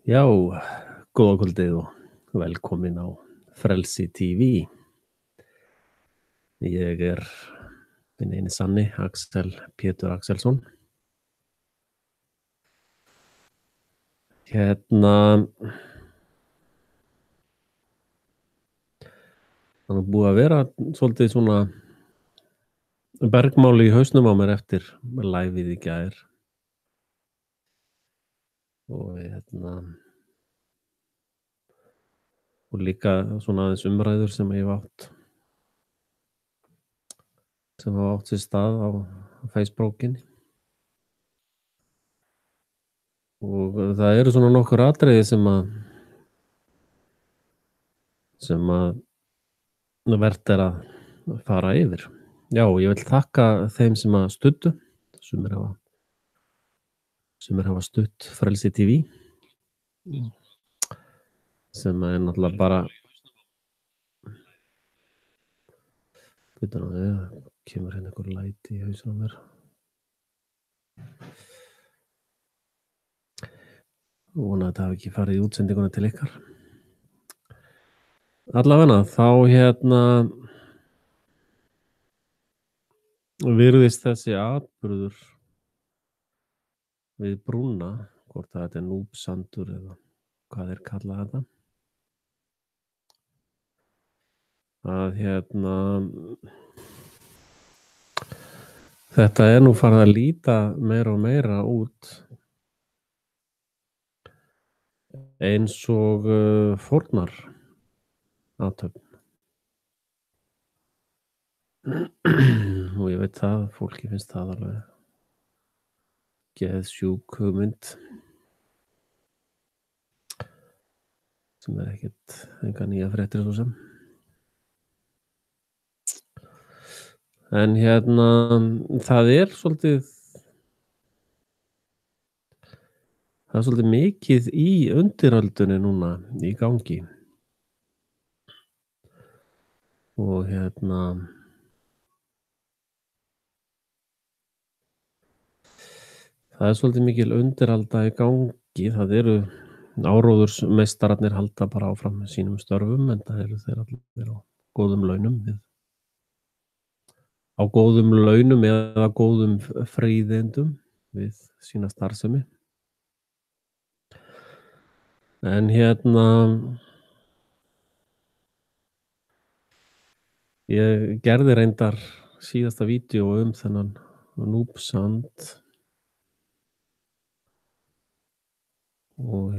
Já, góða kvöldið og velkomin á Frelsi TV. Ég er minn eini sanni, Axel Pétur Axelsson. Það er búið að vera svolítið svona bergmáli í hausnum á mér eftir liveið í gær. Og líka svona aðeins umræður sem ég hef átt sem hafa átt sér stað á Facebookinni. Og það eru svona nokkur atriði sem vert er að fara yfir. Já, ég vil þakka þeim sem að studdu, sumir hafa stutt Frelsi TV, sem er náttúrulega bara kemur hérna einhver læti í hausnum á mér. Vona að þetta hafi ekki farið í útsendinguna til ykkar. Allavega þá virðist þessi atburður við brúna, hvort að þetta er núpsandur eða hvað þeir kalla þetta, að þetta er nú farið að líta meira og meira út eins og fórnar athöfn. Og ég veit það, fólki finnst það alveg geðsjúk hugmynd sem er ekkert enga nýja fréttir svo sem. En það er svolítið mikið í undiröldunni núna í gangi. Og það er svolítið mikil undiralda í gangi. Það eru áróðursmeistararnir halda bara áfram með sínum störfum, en það eru þeir allir á góðum launum eða góðum fríðindum við sína starfsemi. En ég gerði reyndar síðasta vídeó þennan núpsand og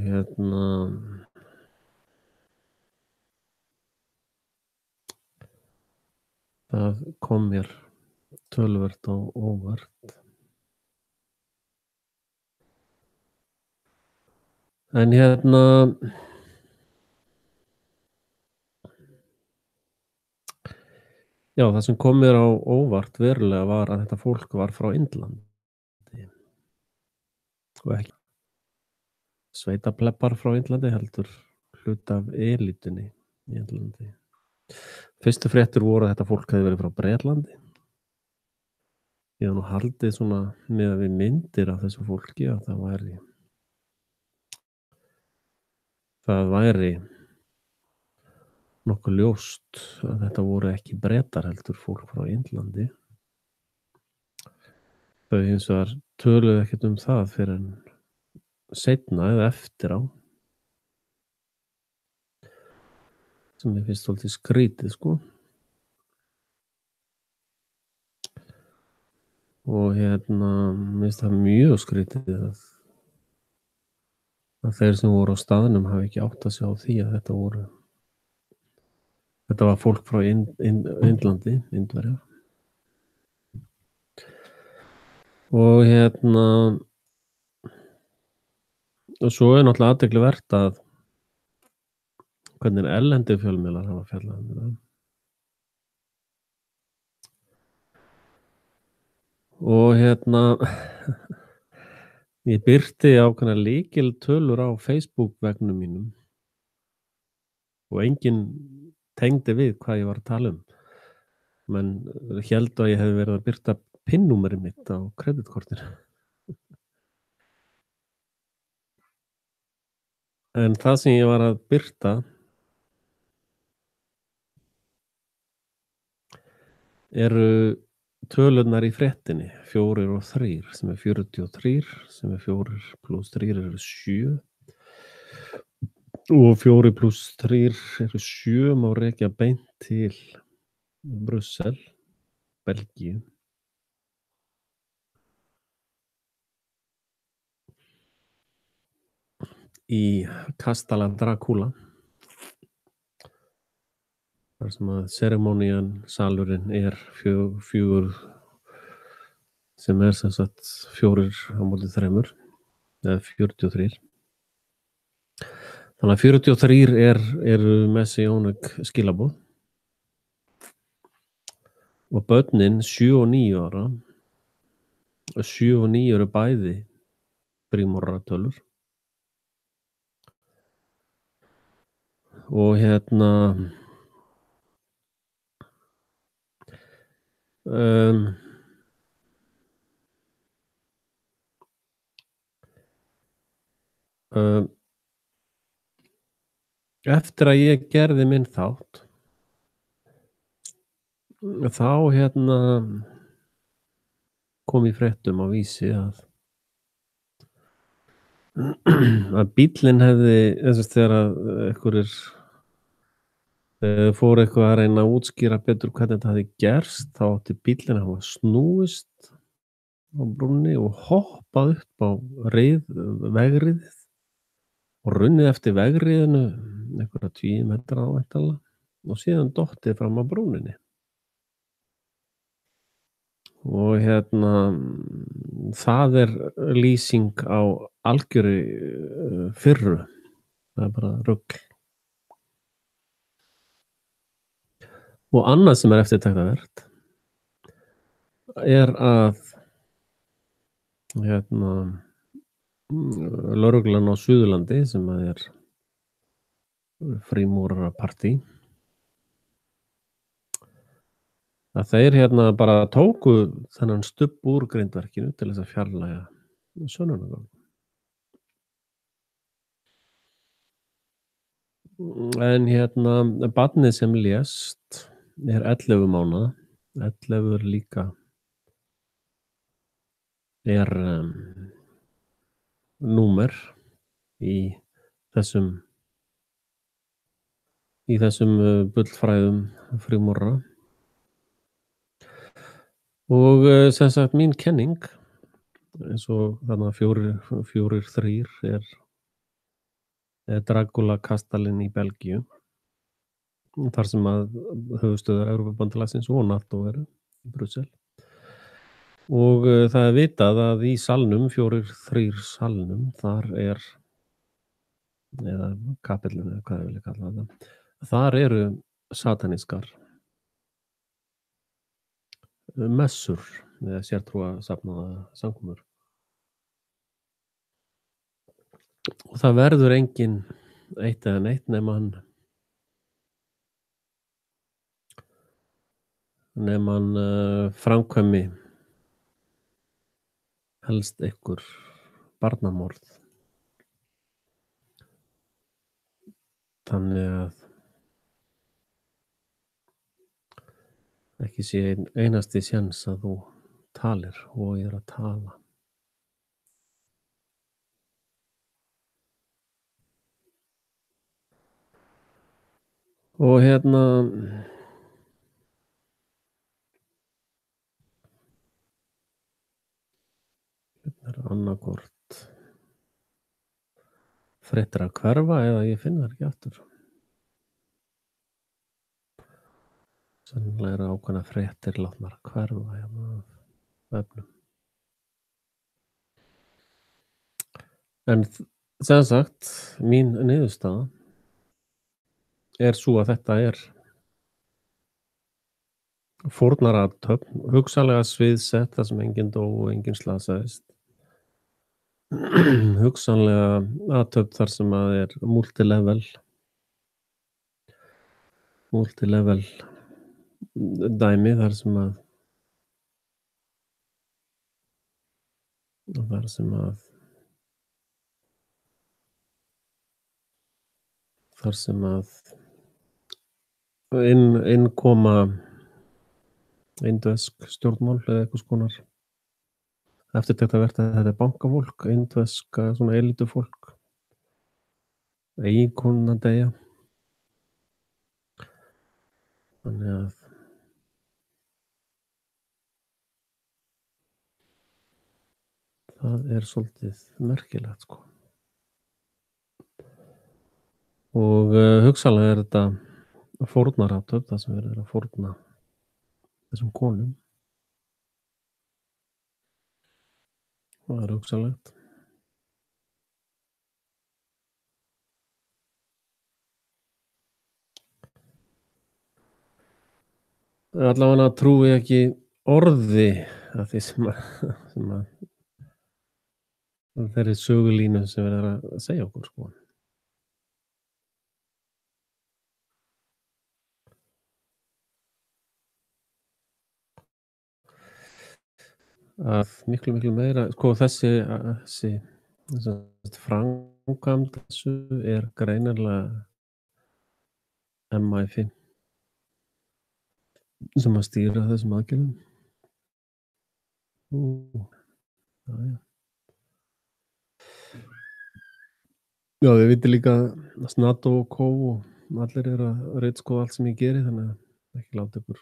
það kom mér töluvert á óvart. En já, það sem kom mér á óvart verulega var að þetta fólk var frá Indlandi og ekki sveitapleppar frá Indlandi, heldur hluti af elítunni í Indlandi. Fyrstu fréttir voru að þetta fólk hefði verið frá Bretlandi. Ég hef nú haldið svona með við myndir af þessu fólki að það væri nokkuð ljóst að þetta voru ekki Bretar, heldur fólk frá Indlandi. Þau hins vegar töluðu ekkert um það fyrir en seinna eða eftir á, sem ég finnst svolítið skrítið, sko. Og mér finnst það mjög skrítið að þeir sem voru á staðnum hafi ekki áttað sig á því að þetta var fólk frá Indlandi, Indverjar. Og og svo er náttúrulega athyglisvert að hvernig erlendir fjölmiðlar hafa fjallað um þetta. Og ég birti ákveðnar lykiltölur á Facebook vegnum mínum og enginn tengdi við hvað ég var að tala um. Menn héldu að ég hefði verið að birta PIN-númerið mitt á kreditkortinu. En það sem ég var að birta eru tölurnar í fréttinni, 4 og 3 sem er 43, sem er 4 plús 3 eru 7 og 4 plús 3 eru 7 má rekja beint til Brussel, Belgíu. Í Kastala Dracula, þar sem að serimónían, salurinn er fjögur sem er sem sagt 4 á móti 3 eða 43. Þannig að 43 eru messianic skilaboð og börnin 7 og 9 ára 7 og 9 eru bæði prímorratölur og um, um, eftir að ég gerði minn þátt þá kom í fréttum á Vísi að bíllinn hefði þegar að einhverjir fóru eitthvað að reyna að útskýra betur hvernig þetta hafði gerst þá átti bíllinn að hafa snúist á brúnni og hoppað upp á vegriðið og runnið eftir vegriðinu einhverja 10 metra væntanlega og síðan dottið fram á brúninni. Og það er lýsing á algjöru firru. Það er bara rugl. Og annað sem er eftirtektarvert er að lögreglan á Suðurlandi sem er frímúrarapartí að þeir bara tóku þennan stubb úr grindverkinu til þess að fjarlægja sönnunargögn. En barnið sem lést er 11 mánaða. 11 er líka númer í þessum bullfræðum frímúrara. Og sem sagt mín kenning eins og þarna 4-3 er Dracula kastalinn í Belgíu þar sem að höfuðstöðvar Evrópubandalagsins og NATO eru í Brussel. Og það er vitað að í salnum, 4-3 salnum, þar eða kapellinu, eða hvað ég vilja kalla þetta, þar eru satanískar messur eða sértrúarsafnaða samkomur. Og það verður engin eitt eða neitt nema hann framkvæmi helst einhver barnamorð. Þannig að ekki sé einasti séns að þú talir og ég er að tala. Og er annarkvort fréttir að hverfa eða ég finn það ekki aftur. Sennilega eru ákveðnar fréttir látnar að hverfa af vefnum. En sem sagt, mín niðurstaða er sú að þetta er fórnarathöfn, hugsanlega sviðsett þar sem enginn dó og enginn slasaðist. Hugsanlega athöfn þar sem að er multilevel dæmi þar sem að þar sem að inn koma indversk stjórnmál eða einhvers konar eftirtektarvert að þetta er bankafólk, indverska svona elítufólk, eiginkonurnar deyja. Þannig að það er svolítið merkilegt, sko. Og hugsanlega er þetta fórnarathöfn, þar sem verið er að fórna þessum konum. Það er hugsanlegt. Allavega trúi ég ekki orði af því sem að þeirri sögulínu sem verið er að segja okkur, sko. Að miklu meira, sko, þessi sem sagt framkvæmd þessu er greinilega MI5 sem að stýra þessum aðgerðum. Já, já. Já, þið vitið líka að NATO og Co. og allir eru að ritskoða allt sem ég geri, þannig að ekki láta ykkur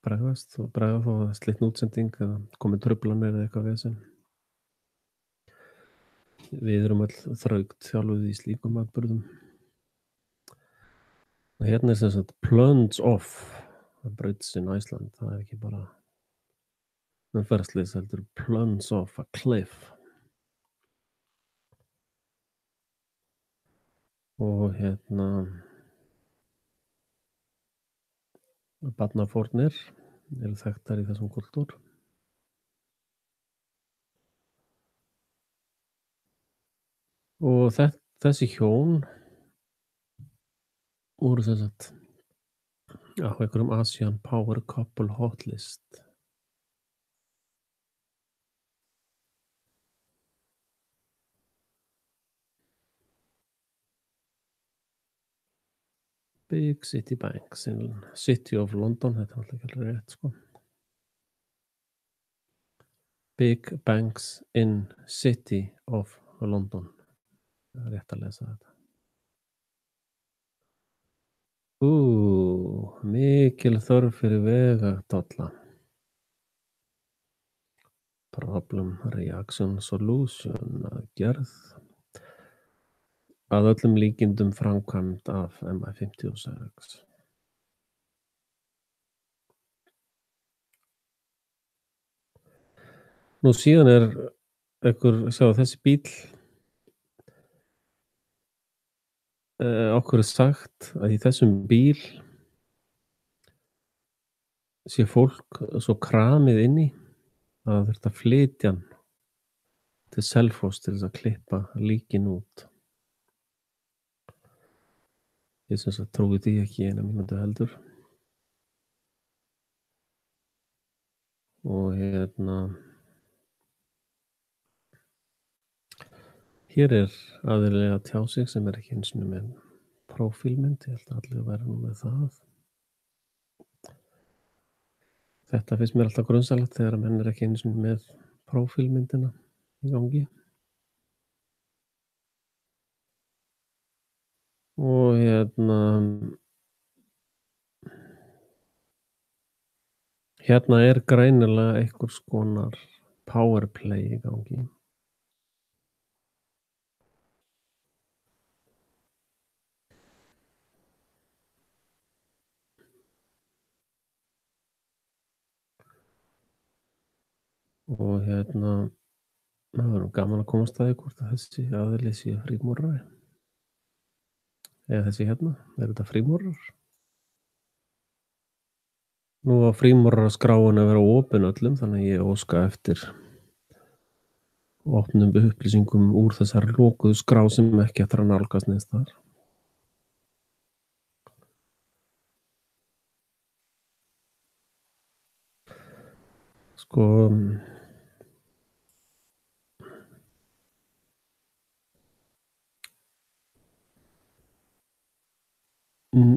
bregðast og bregða þó að það er slitna útsending eða komið truflanir eða eitthvað vesen. Við erum öll þraugt þjálfuð í slíkum atburðum. Og hérna er sem sagt plunge off a bridge in Iceland. Það er ekki bara umferðarslys heldur plunge off a cliff. Og hérna barnafórnir eru þekktar í þessum kultúr. Og þessi hjón voru sem sagt á einhverjum Asian Power Couple Hotlist. Big City Banks in City of London, þetta er alltaf ekki alveg rétt, sko. Big Banks in City of London. Það er rétt að lesa þetta. Mikil þörf fyrir vegatolla. Problem Reaction Solution gerð að öllum líkindum framkvæmd af MI56. Nú síðan er þessi bíll, okkur er sagt að í þessum bíl sé fólk svo kramið inni að það þurfti að flytja hann til Selfoss til þess að klippa líkin út. Ég sem sagt trúi því ekki eina mínútu heldur. Og hérna hér er aðili að tjá sig sem er ekki einu sinni með prófílmynd. Ég held að allir væru nú með það. Þetta finnst mér alltaf grunsamlegt þegar menn er ekki einu sinni með prófílmyndina í gangi. Og hérna er greinilega einhvers konar powerplay í gangi. Og það var gaman að komast að því hvort að þessi aðili sé frímúrari. Eða þessi er þetta frímúrarar? Nú á frímúraraskráin að vera opin öllum, þannig að ég óska eftir opnum upplýsingum úr þessari lokuðu skrá sem ekki ætlar að nálgast neins staðar. Sko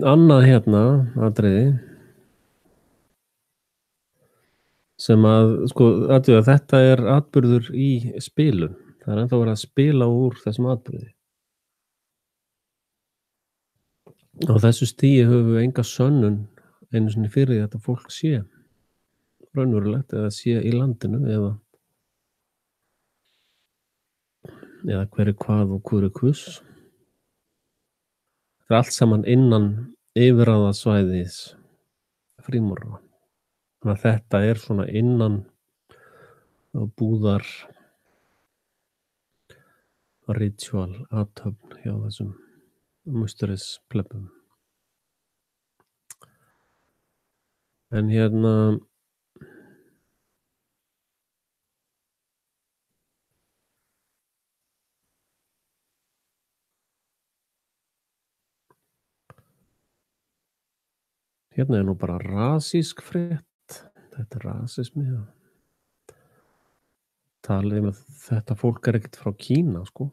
Annað hérna atriði sem að sko, athuga, þetta er atburður í spilun. Það er ennþá verið að spila úr þessum atburði. Á þessu stigi höfum við enga sönnun einu sinni fyrir því að þetta fólk sé raunverulegt eða sé í landinu eða hver er hvað og hvor er hvers. Það er allt saman innan yfirráðasvæðis frímúrara. Þannig að þetta er svona innan búðar ritual athöfn hjá þessum musterisplebum. En hérna er nú bara rasísk frétt. Þetta er rasismi. Talið um að þetta fólk er ekkert frá Kína, sko.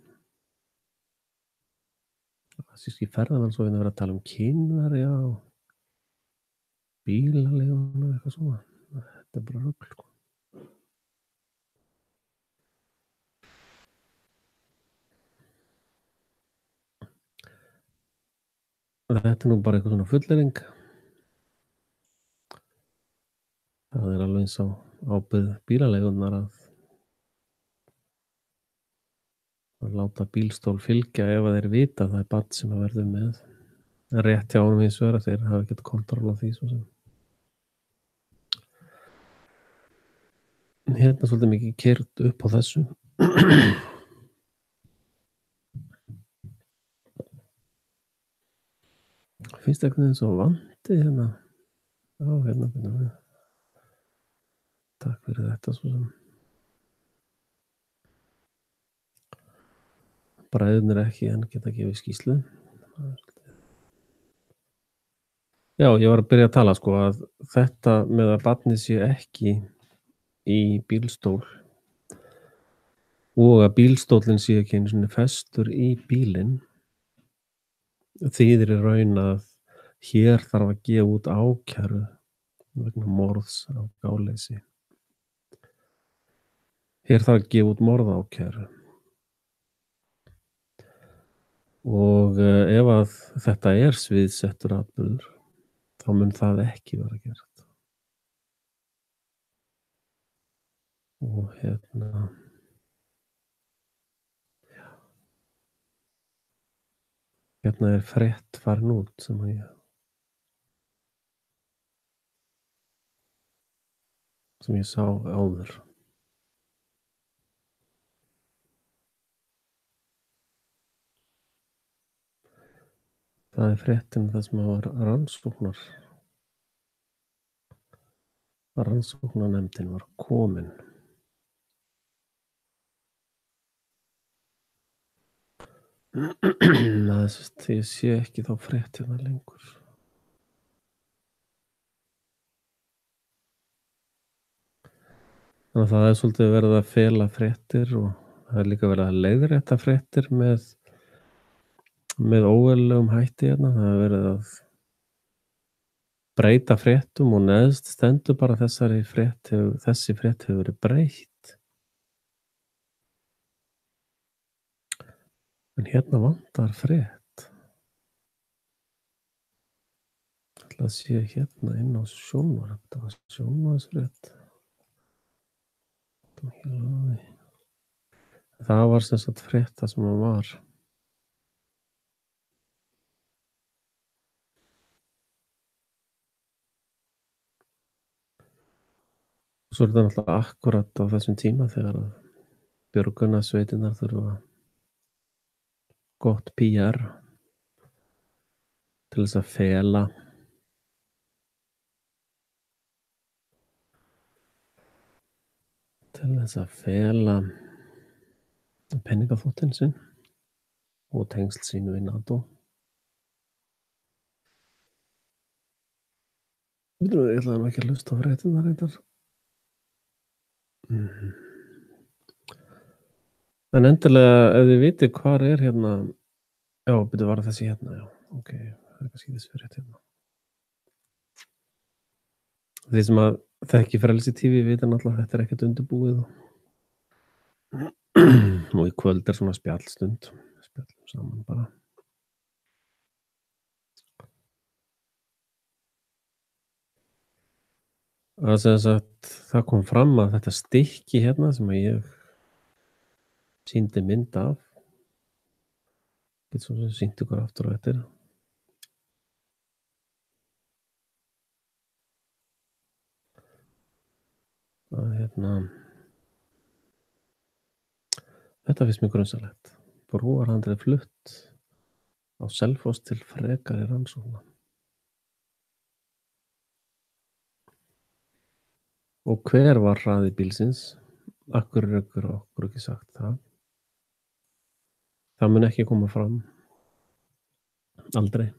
Rasíski ferðamenn, svo við erum að tala um Kínverja og bílaleiguna og eitthvað svona. Þetta er bara rugl, sko. Þetta er nú bara eitthvað svona fullyrðing. Það er alveg eins á ábyrgð bílaleigunar að láta bílstól fylgja ef að þeir vita að það er barn sem að verður með. Rétt hjá honum hins vegar að þeir hafa ekkert kontról á því svo sem. Hérna svolítið mikið keyrt upp á þessu. Finnst eitthvað eins og vandi hérna. Já, hérna. Takk fyrir þetta svo sem. Bræðurnir ekki en geta gefið skýrslu. Já, ég var að byrja að tala sko að þetta með að barnið sé ekki í bílstól og að bílstólinn sé ekki einu sinni festur í bílinn þýðir í raun að hér þarf að gefa út ákæru vegna morðs á gáleysi. Hér þarf að gefa út morðákæru. Og ef að þetta er sviðsettur atburður, þá mun það ekki vera gert. Og hérna er frétt farin út sem ég sá áður. Það er fréttin það sem var rannsóknarnefndin var komin. Ég sé ekki þá frétt hérna lengur. Þannig að það er svolítið verið að fela fréttir og það er líka verið að leiðrétta fréttir með óeðlilegum hætti hérna. Það er verið að breyta fréttum og neðst stendur bara þessi frétt hefur verið breytt. En hérna vantar frétt. Ætla að sé hérna inn á sjónvarp. Það var sjónvarpsfrétt. Það var sem sagt frétt það sem hann var. Og svo er þetta náttúrulega akkurat á þessum tíma þegar að björgunarsveitirnar þurfa gott PR til þess að fela peningaþvottinn sinn og tengsl sín við NATO. Ég ætlaði nú ekki að hlusta á fréttirnar reyndar. En endilega ef þið vitið hvar er hérna, já, byrju var þessi hérna, já, ok, það er kannski þessi frétt hérna. Þeir sem að þekki Frelsi TV vita náttúrulega að þetta er ekkert undirbúið og í kvöld er svona spjallstund, spjallum saman bara. Að sem sagt, það kom fram að þetta stykki hérna sem að ég sýndi mynd af, get svo sem sýnt ykkur aftur á eftir. Að hérna, þetta finnst mér grunsamlegt. Brúarhandrið flutt á Selfoss til frekari rannsókna. Og hver var hraði bílsins? Af hverju er okkur ekki sagt það? Það mun ekki koma fram. Aldrei.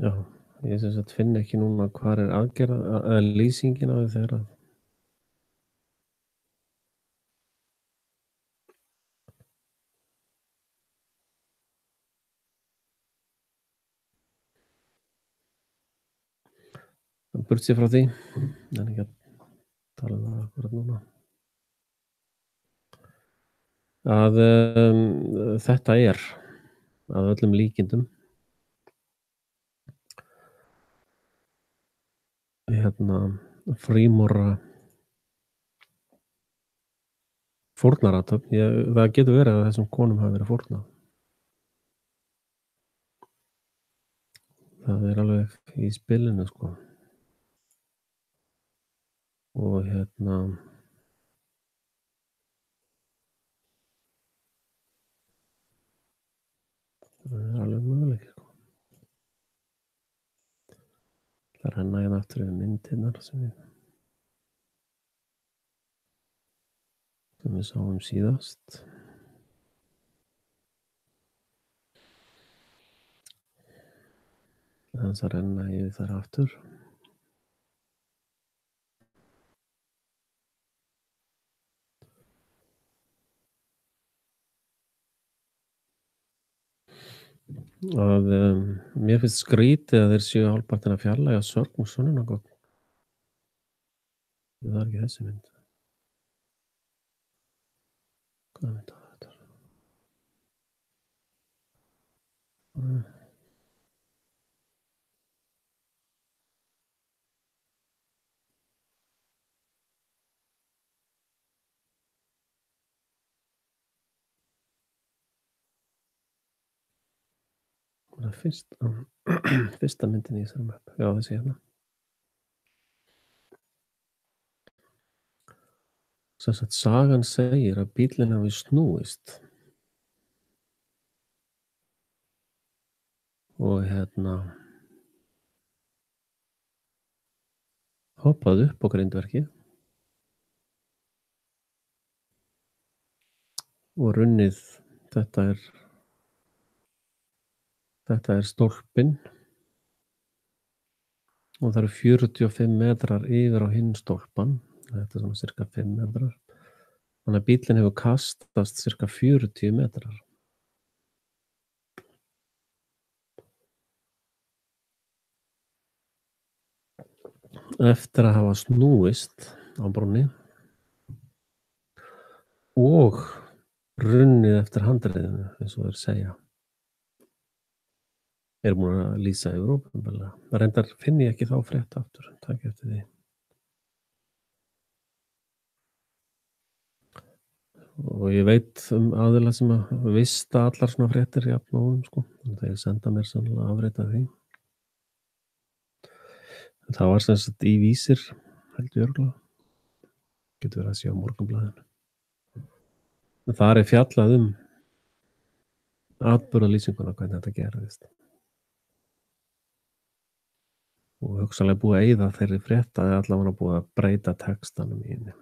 Já, ég sem sagt finn ekki núna hvar er lýsingin á því þegar að burt sér frá því, en ekki að tala um það akkurat núna. Að þetta er að öllum líkindum hérna frímúrara fórnarathöfn. Það getur verið að þessum konum hafi verið fórnað. Það er alveg í spilinu sko. Og hérna það er alveg möguleiki sko. Það renna hérna aftur yfir myndirnar sem við sáum síðast. Þess að renna yfir þar aftur. Að mér finnst skrítið að þeir séu hálfpartinn að fjarlægja sorg og sönnunargögn. Það er ekki þessi mynd. Hvað mynd var þetta? Það er fyrsta myndin í þessari möppu. Já, þessi hérna. Sem sagt, sagan segir að bíllinn hafi snúist og hérna hoppað upp á grindverkið og runnið. Þetta er stólpinn og það eru 45 metrar yfir á hinn stólpan. Þetta er svona cirka 5 metrar. Þannig að bíllinn hefur kastast cirka 40 metrar. Eftir að hafa snúist á brúnni og runnið eftir handriðinu, eins og þeir segja. Er búin að lýsa yfir opinberlega. Reyndar finn ég ekki þá frétt aftur, takk eftir því. Og ég veit aðila sem að vista allar svona fréttir jafnóðum sko. Þeir senda mér sannlega afrit af því. Það var sem sagt í Vísir, held ég örugglega. Getur verið að sé á Morgunblaðinu. Þar er fjallað atburðarlýsinguna, hvernig þetta gerðist. Og hugsanlega búið að eyða þeirri frétt að allavega búið að breyta textanum í henni.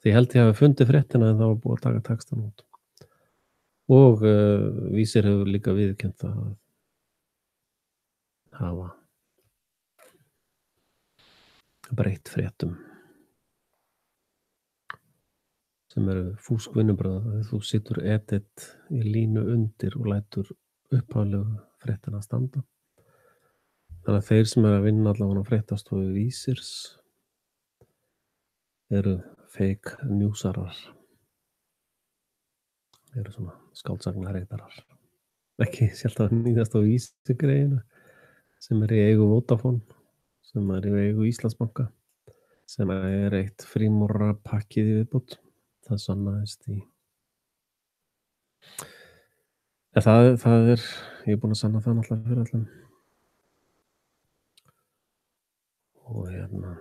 Því held ég hafi fundið fréttina en það var búið að taka textan út. Og Vísir hefur líka viðurkennt að hafa breytt fréttum sem eru fúsk vinnubrögð. Þú situr edit í línu undir og lætur upphaflegu fréttina standa. Þannig að þeir sem eru að vinna allavega á fréttastofu Vísirs eru fake newsarar, eru svona skáldsagnareitarar. Ekki sjálft að nýðast á Vísir-greyinu sem er í eigu Vodafone, sem er í eigu Íslandsbanka, sem er eitt frímúrara pakkið í viðbót. Það sannaðist í það er ég er búinn að sanna það náttúrulega fyrir öllum. Og hérna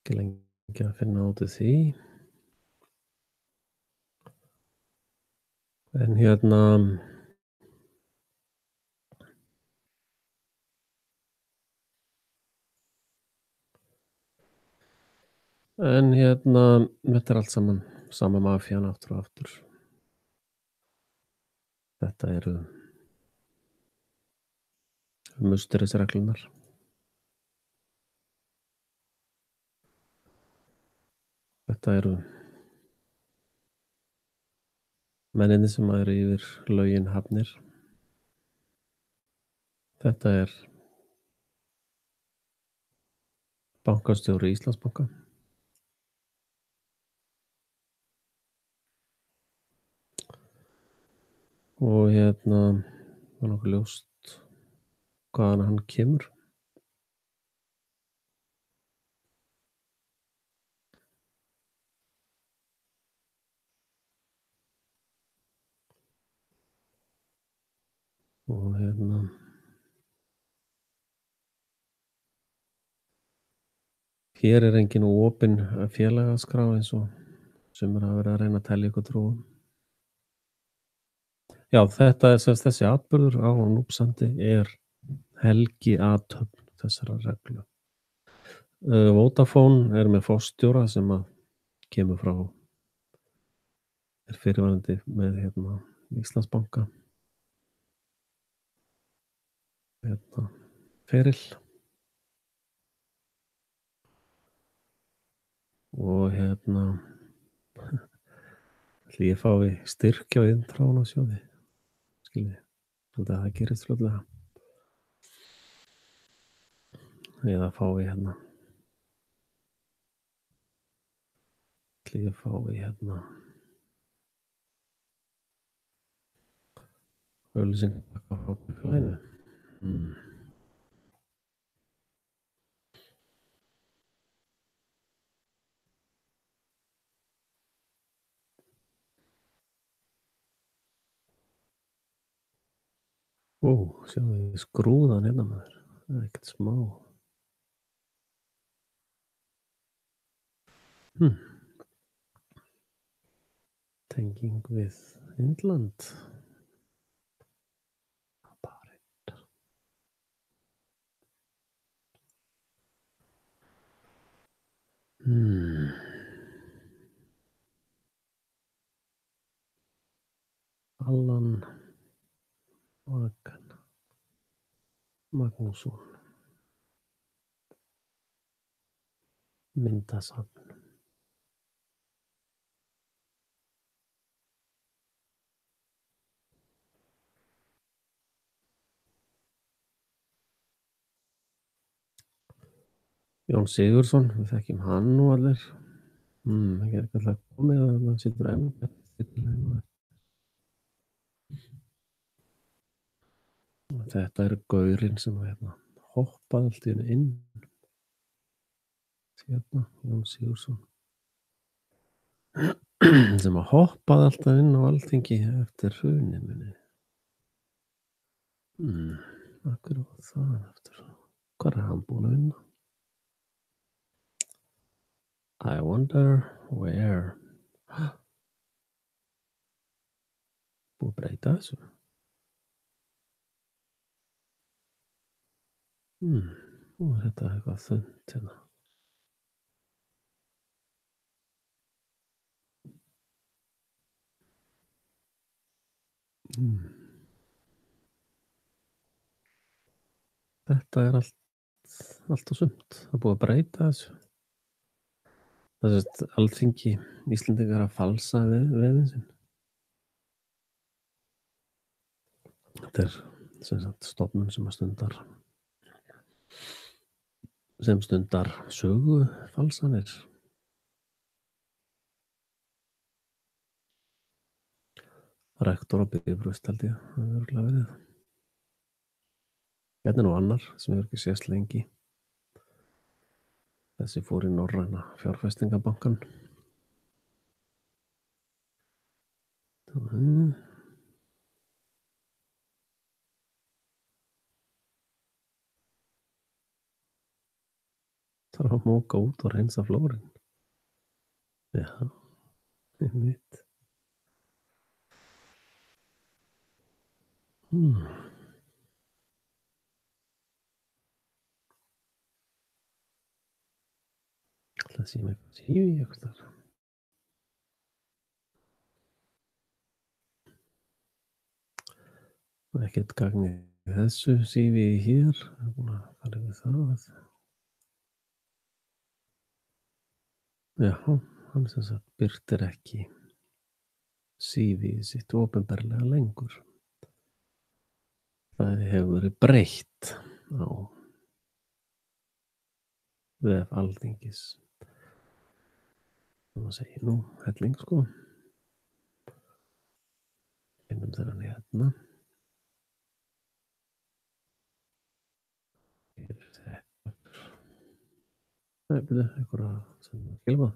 ekki lengi að finna út úr því. En hérna þetta er allt saman sama mafían aftur og aftur. Þetta eru musterisreglunar. Þetta eru menninni sem eru yfir lögin hafnir. Þetta er bankastjóri Íslandsbanka. Og var nokkuð ljóst hvaðan hann kemur. Og hér er engin opin félagaskrá eins og sumir hafa verið að reyna að telja ykkur trú um. Já, þetta er sem sagt þessi atburður á Núpsandi er helgiathöfn þessarar reglu. Vodafone er með forstjóra sem að kemur frá er fyrirverandi með Íslandsbanka. Feril. Og ætli ég fái styrk á Iðnþróunarsjóði. Skiljið, held að það gerist fljótlega. Eða fái ætli ég fái auglýsingapakka frá félaginu. Sjáðu ég skrúðan hérna maður. Það er ekkert smá. Tenging við Indland. Allan Magnússon. Myndasafn. Jón Sigurðsson, við þekkjum hann nú allir. Ekki er alltaf komið að hann situr enn. Þetta er gaurinn sem hoppaði allt í einu inn. Jón Sigurðsson. Sem að hoppaði alltaf inn á Alþingi eftir hrunið. Akkur var það eftir. Hvar er hann búinn að vinna? I wonder where. Búið að breyta þessu. Nú er þetta eitthvað þunnt hérna. Þetta er allt og sumt. Það er búið að breyta þessu. Það er Alþingi Íslendingar að falsa veðin sinn. Þetta er sem sagt stofnun sem stundar sögufalsanir. Rektor á Bifröst held ég, það hefur örugglega verið. Hérna er nú annar sem hefur ekki sést lengi. Þessi fór í Norræna fjárfestingabankann. Þarf að móka út og reynsa flórinn. Já, einmitt. Það sé með sífi eitthvað þar. Ekkert gagn í þessu sífi hér. Það er búin að fara yfir það. Já, hann sem sagt birtir ekki sífi sitt opinberlega lengur. Það hefur verið breytt á vef Alþingis. Það segir nú helling sko. Finnum þeirra hérna. Það er byrjuð einhverja sem skilfa.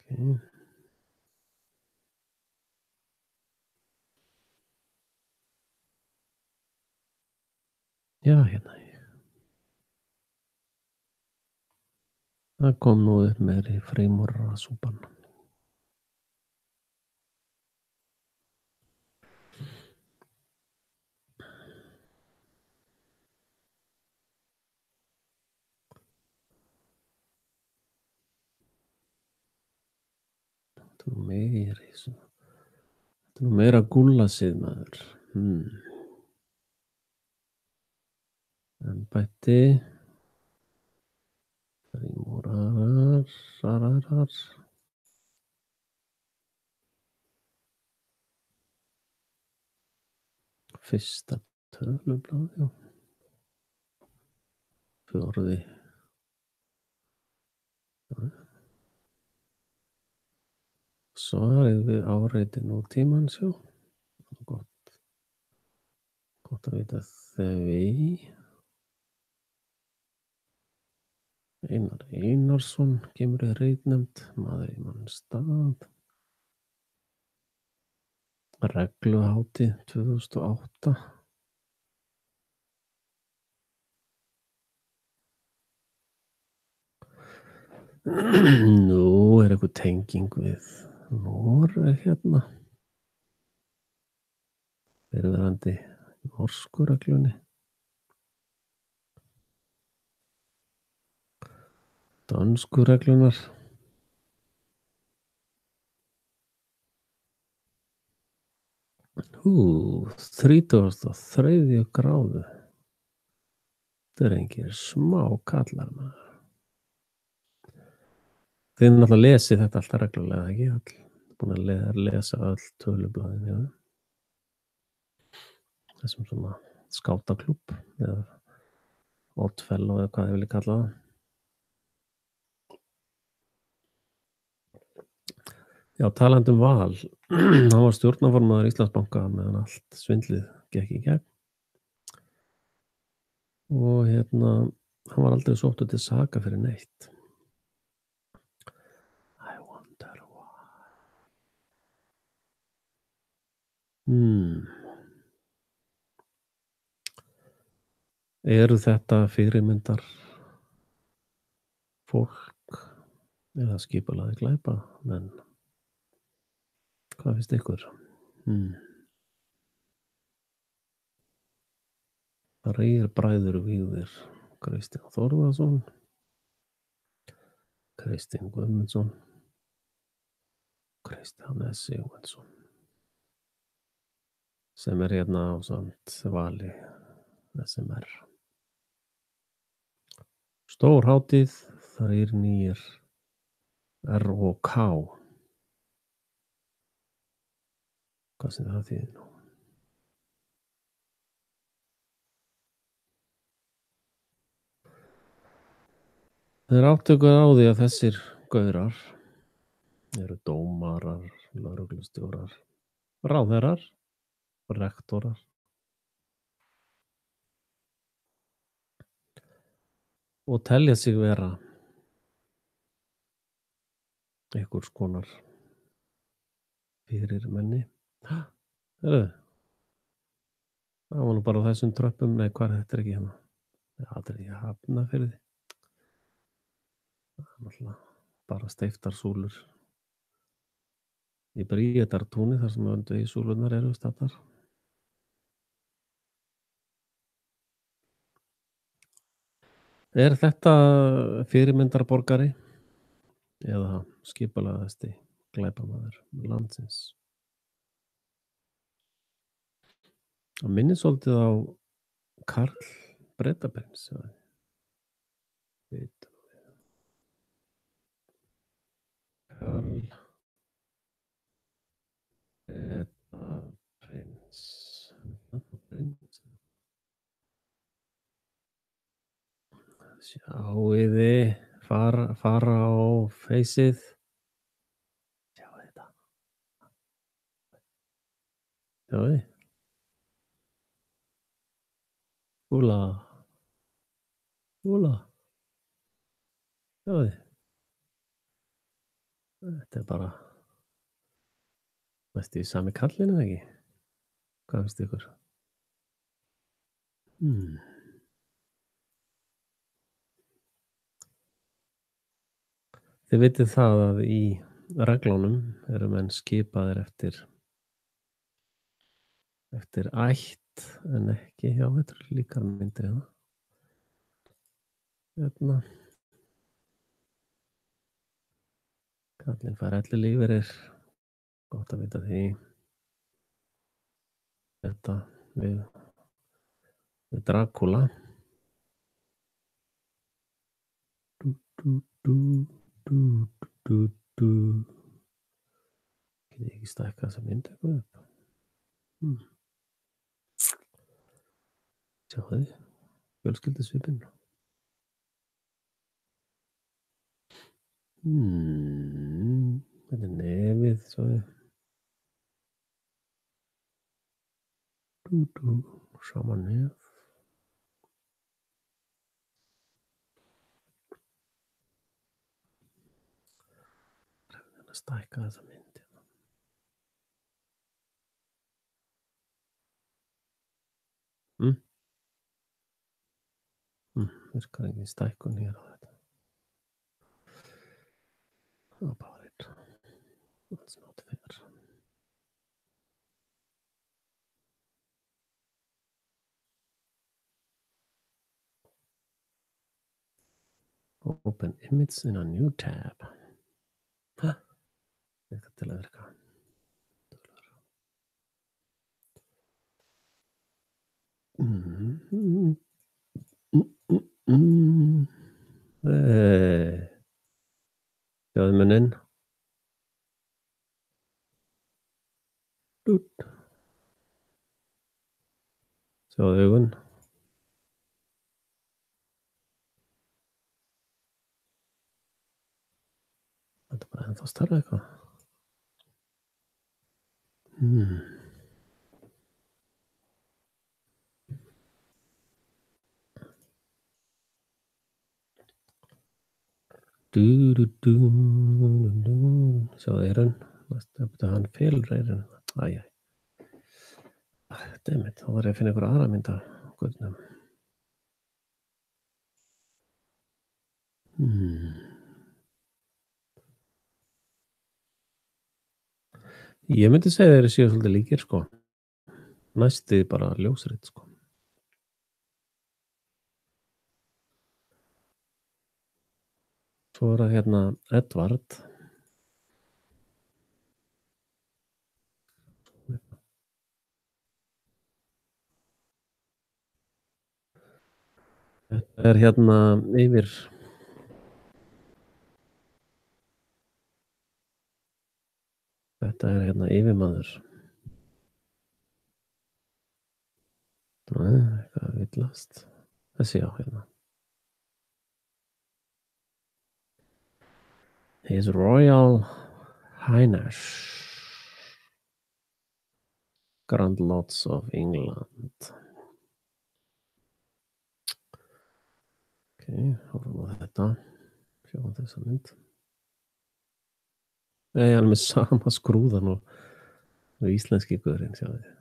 Okay. Já, hérna. Það kom nú upp meiri freimúrarasúpan. Þetta er nú meira gúllasið maður. Embætti. Freimúrarar. Fyrsta tölublað, já. Fjórði. Svarið við áreiti nútímans, já. Gott að vita því. Einar Einarsson kemur í reitnefnd, maður í manns stað. Regluhátíð 2008. Nú er eitthvað tenging við Noreg hérna. Fyrrverandi norsku reglunni. Dönsku reglunar. Hú, 33. gráðu. Þetta er engir smá kallar maður. Þið náttúrulega lesið þetta alltaf reglulega, ekki? Búin að lesa öll tölublaðin, já. Þessum svona skátaklúbb eða Oddfellow eða hvað þið viljið kalla það. Já, talandi um Val. Hann var stjórnarformaður Íslandsbanka meðan allt svindlið gekk í gegn. Og hann var aldrei sóttur til saka fyrir neitt. I wonder why. Eru þetta fyrirmyndar fólk eða skipulagðir glæpamenn? Hvað finnst ykkur? Þrír bræður vígðir. Kristján Þórðarson, Kristinn Guðmundsson, Kristján S. Sigmundsson sem hérna ásamt Vali SMR. Stór hátíð, þrír nýir ROK. Hvað sem það þýðir nú? Þeir áttökuð á því að þessir gaurar eru dómarar, lögreglustjórar, ráðherrar, rektorar og telja sig vera einhvers konar fyrirmenni. Heyrðu, það var nú bara á þessum tröppum, nei, hvað er þetta ekki hérna? Það er ekki Hafnarfirði. Það er náttúrulega bara steyptar súlur í Bríetartúni þar sem öndvegissúlurnar eru staddar. Er þetta fyrirmyndarborgari eða skipulagðasti glæpamaður landsins? Það minnir svolítið á Karl Bretaprins. Karl Bretaprins. Sjáiði, fara á feysið. Sjáiði þetta. Sjáiði. Úla. Sjáiði. Þetta er bara mest í sami kallinu, ekki? Hvað finnst ykkur? Þið vitið það að í reglunum eru menn skipaðir eftir ætt en ekki, já, þetta er líka myndir hérna. Kallinn fær ellilífeyrir, gott að vita því. Þetta við Drakúla. Get ég ekki stækkað þessa mynd eitthvað upp? Sjáðu, fjölskyldusvipinn. Þetta er nefið, sjáðu. Sama nef. Að stækka þessa mynd. Virkar ekki stækkun hér á þetta. About it. That's not fair. Open image in a new tab. Eitthvað til að virka. Sjáðu munninn. Sjáðu augun. Þetta er bara ennþá stærra eitthvað. Sjáðu eyrun. Hann felur eyrun. Æjæ. Dammit, þá var ég að finna einhverja aðra mynd af guðnum. Ég myndi segja þeir séu svolítið líkir, sko. Næsti bara ljósrit, sko. Svo er það hérna Edward. Þetta er hérna yfir Þetta er hérna yfirmaður. Nei, eitthvað að villast. Þessi já, hérna. His Royal Highness Grand Lords of England. Ok, horfum á þetta. Sjáum þessa mynd. Nei, hann er með sama skrúðan og íslenski guðurinn, sjáðu þið.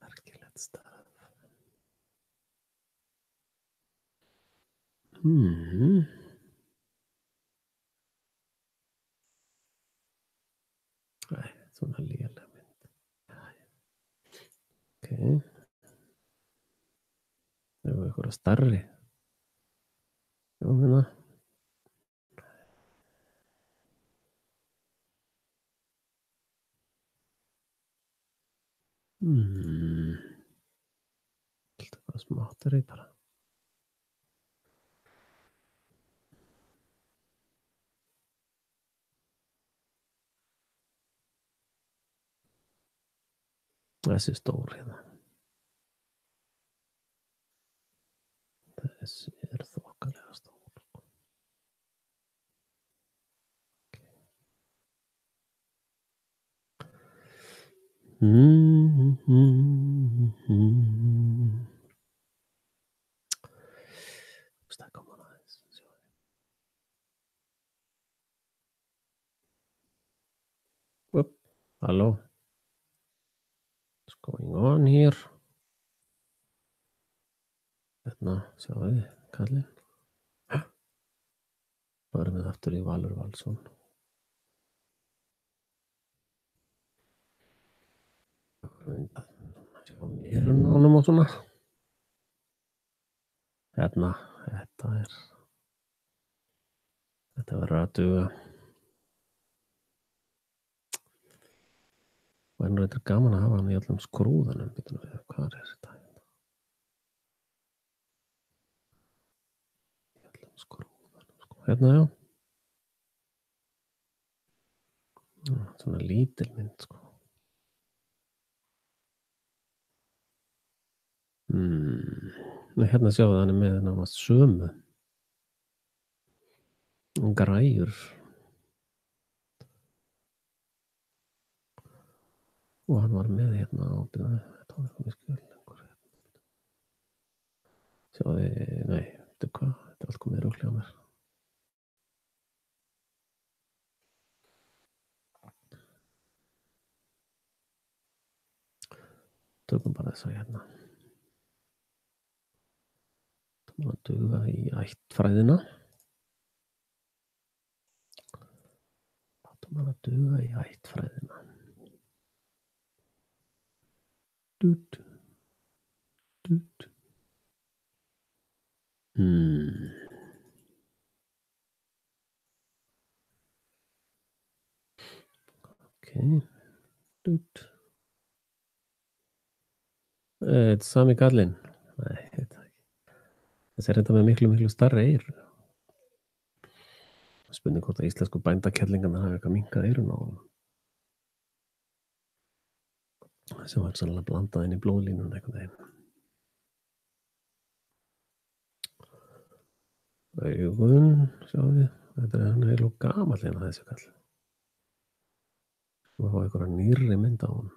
Merkilegt stað. Nei, svona léleg mynd. Ok. Það var eitthvað starri. Sjáum hérna. Eitthvað smáttari bara. Þessi stór hérna. Þessi er þokkalega stór. Stækka hann aðeins. Whoop. Halló. What's going on here? Hérna, sjáu þið, kallinn. Svo erum við aftur í Valur Valsson. Sjáum eyrun á honum og svona. Hérna, þetta verður að duga. Og enn þetta er gaman að hafa hann í öllum skrúðanum. Býtum við, hvað er þetta? Í öllum skrúðanum, sko. Hérna, já. Svona lítil mynd, sko. Hérna sjáum við hann er með nánast sömu. Græjur. Og hann var með hérna á byrðinu. Þetta var eitthvað skjöld lengur. Sjáðu þið, nei, þetta er hvað? Þetta er allt komið rúglega á mér. Tökum bara þessa hérna. Það má duga í ættfræðina. Það má duga í ættfræðina. Dút. Ok. Dút. Þetta er sami kallinn. Nei, þetta ekki. Þessi er þetta með miklu starri eyru. Spurning hvort að íslensku bændakellingarnar hafa eitthvað minnkað eyrun á honum. Sem var sannlega blandað inn í blóðlínuna einhvern veginn. Augun, sjáum við. Þetta er hann eiginlega gamall hérna þessi kall. Við fáum einhverja nýrri mynd á honum.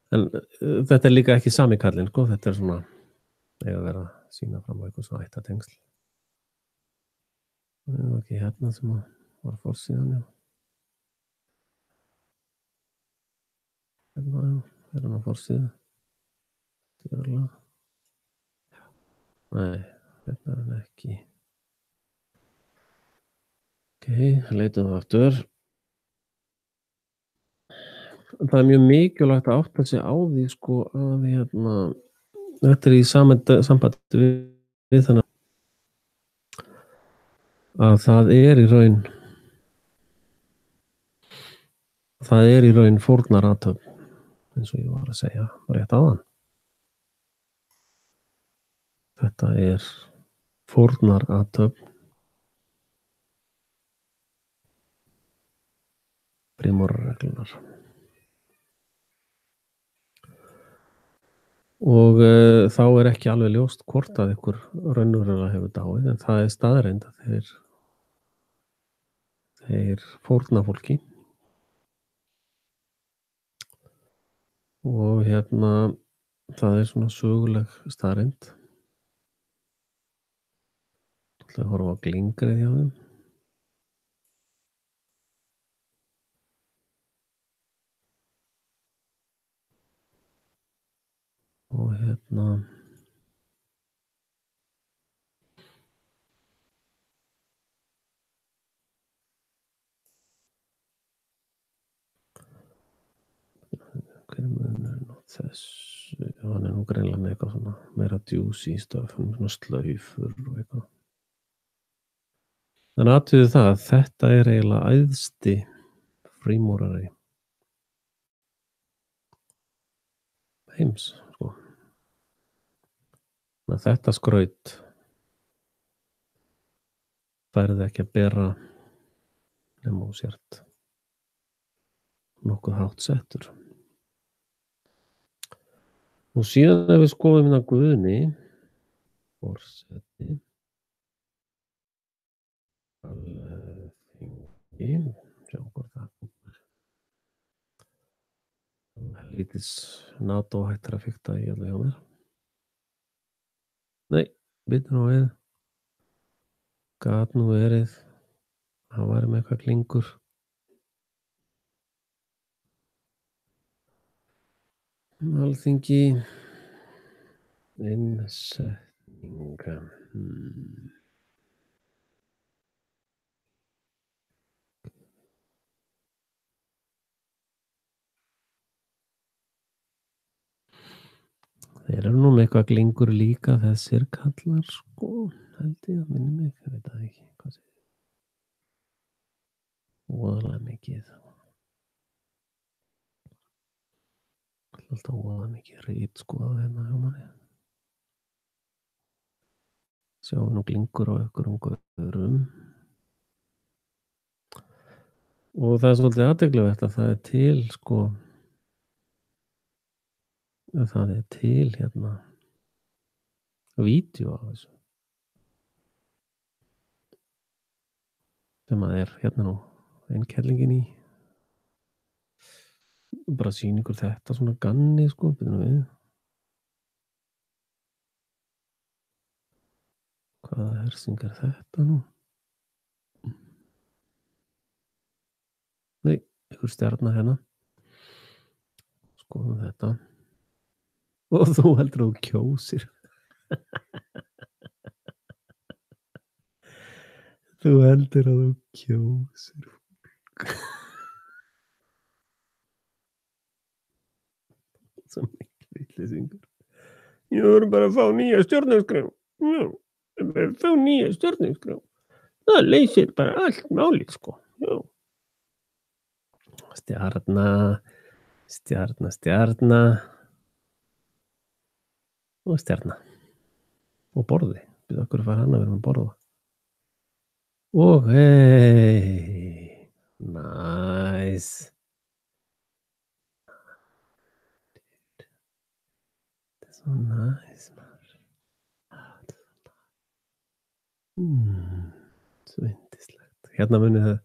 En þetta er líka ekki sami kallinn, sko. Þetta er svona, eiga að vera að sýna fram á eitthvað svona ættatengsl. Það var ekki hérna sem var forsíðan, já. Hérna, já, er hann á forsíðu. Stjórlega. Nei, þetta er hann ekki. Leitum við aftur. Það er mjög mikilvægt að átta sig á því sko að þetta er í sambandi við þennan að það er í raun fórnarathöfn eins og ég var að segja rétt áðan. Þetta er fórnarathöfn Primorarreglunar. Og þá er ekki alveg ljóst hvort að ykkur raunverulega hefur dáið, en það er staðreynd að þeir fórna fólki. Og það er svona söguleg staðreynd. Það horfa á glingrið hjá þeim. Og hver er munurinn á þessu? Hann er nú greinilega með eitthvað svona meira juicy stöf, svona slaufur og eitthvað. En athugið það að þetta er eiginlega æðsti frímúrari heims, sko. Þetta skraut færði ekki að bera nema þú sért nokkuð hátt settur. Og síðan ef við skoðum hérna Guðni forseti Alþingi, sjá hvort það helvítis NATO hættir að fikta í alveg hjá mér. Nei, bíddu nú við. Gat nú verið hann væri með eitthvað klingur. Alþingi innsetninga. Þeir eru nú með eitthvað glingur líka þessir kallar, sko, held ég að minni mig, ég veit það ekki, hvað segir þið? Voðalega mikið. Alltaf voðalega mikið rít, sko, hérna hjá manni. Sjáum nú glingur á einhverjum guðurum. Og það er svolítið athyglisvert að það er til, sko, það er til vídeó af þessu. Sem að er nú einkellingin í. Bara sýn ykkur þetta svona ganni, sko, byrjum við. Hvaða hersing er þetta nú? Nei, ykkur stjarna hérna. Skoðum þetta. Og þú heldur að þú kjósir. Þú heldur að þú kjósir fólk. Svo mikið vitleysingur. Ég verður bara að fá nýja stjórnarskrá. Já, ég verður að fá nýja stjórnarskrá. Það leysir bara allt málið, sko. Já. Stjarna. Og stjarna. Og borði. Við okkur fara hann að vera með borða. Og hei. Nice. Þetta er svo nice, maður. Svo yndislegt. Hérna munið það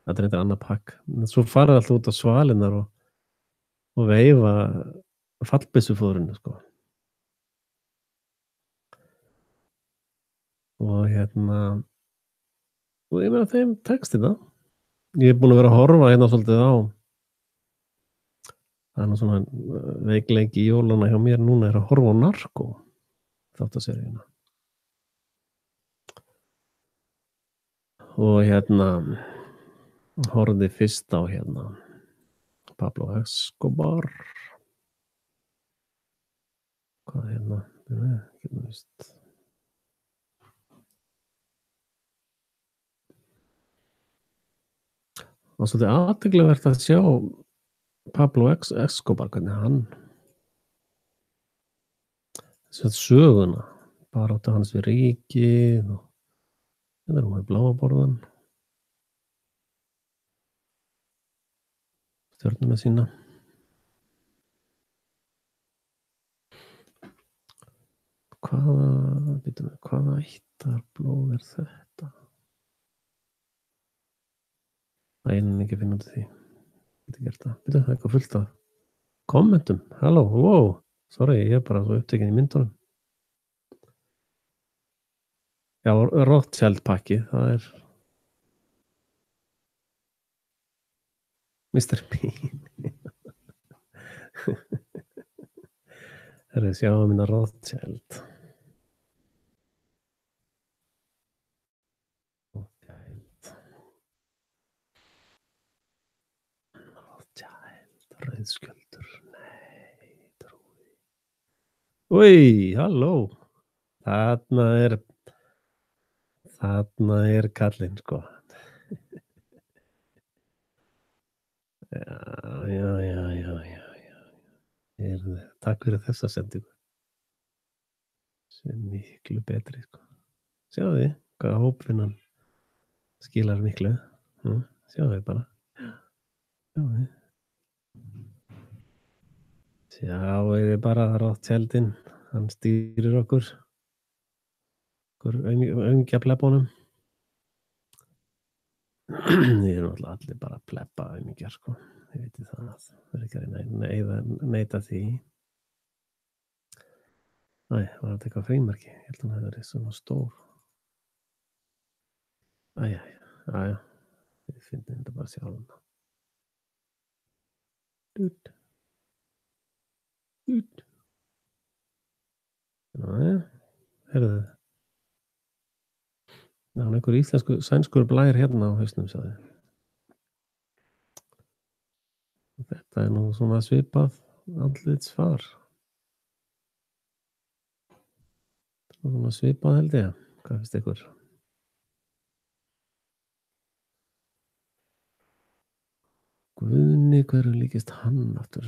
er eitthvað annað pakk. Svo fara alltaf út á svalinnar og veifa fallbyssufóðrinu, sko. Og ég meina þeim tekst þetta. Ég er búin að vera að horfa hérna svolítið á. Það er nú svona veikleiki í jólana hjá mér núna er að horfa á Narko, þáttaseríuna. og horfði fyrst á Pablo Escobar. Hvað getum víst. Og svolítið athyglisvert að sjá Pablo Escobar, hvernig hann söguna, baráttu hans við ríkið og hérna er hún með bláa borðan, stjörnuna sína. Hvaða ættarblóð er þetta? Það er ekki að finna út af því. Geti gert það. Það er eitthvað fullt af kommentum. Halló, wow, sorry, ég er bara svo upptekinn í myndunum. Já, Rothschild pakki, það er Mr. Bean. Herri, sjáum minna Rothschild. Rauðskjöldur, nei, trúi. Új, halló. Þarna er kallinn, sko. Já. Takk fyrir þessa sendingu. Sem miklu betri, sko. Sjáðu þið, hvað hópvinnan skilar miklu. Sjáðu þið bara. Sjáðu þið bara Rothschildinn, hann stýrir okkur öngja plebbunum. Þið eru náttúrulega allir bara plebba öngjar, sko. Þið vitið það, það er ekki að neita því. Æ, var þetta eitthvað frímerki? Ég held að hann hefði verið svona stór. Æja, við finnum þetta bara sjálf. Æja, heyrðu. Það er einhver sænskur blær hérna á hausnum, sagði. Þetta er nú svona svipað andlitsfar. Svona svipað held ég. Hvað finnst ykkur? Guðni, hverju líkist hann aftur?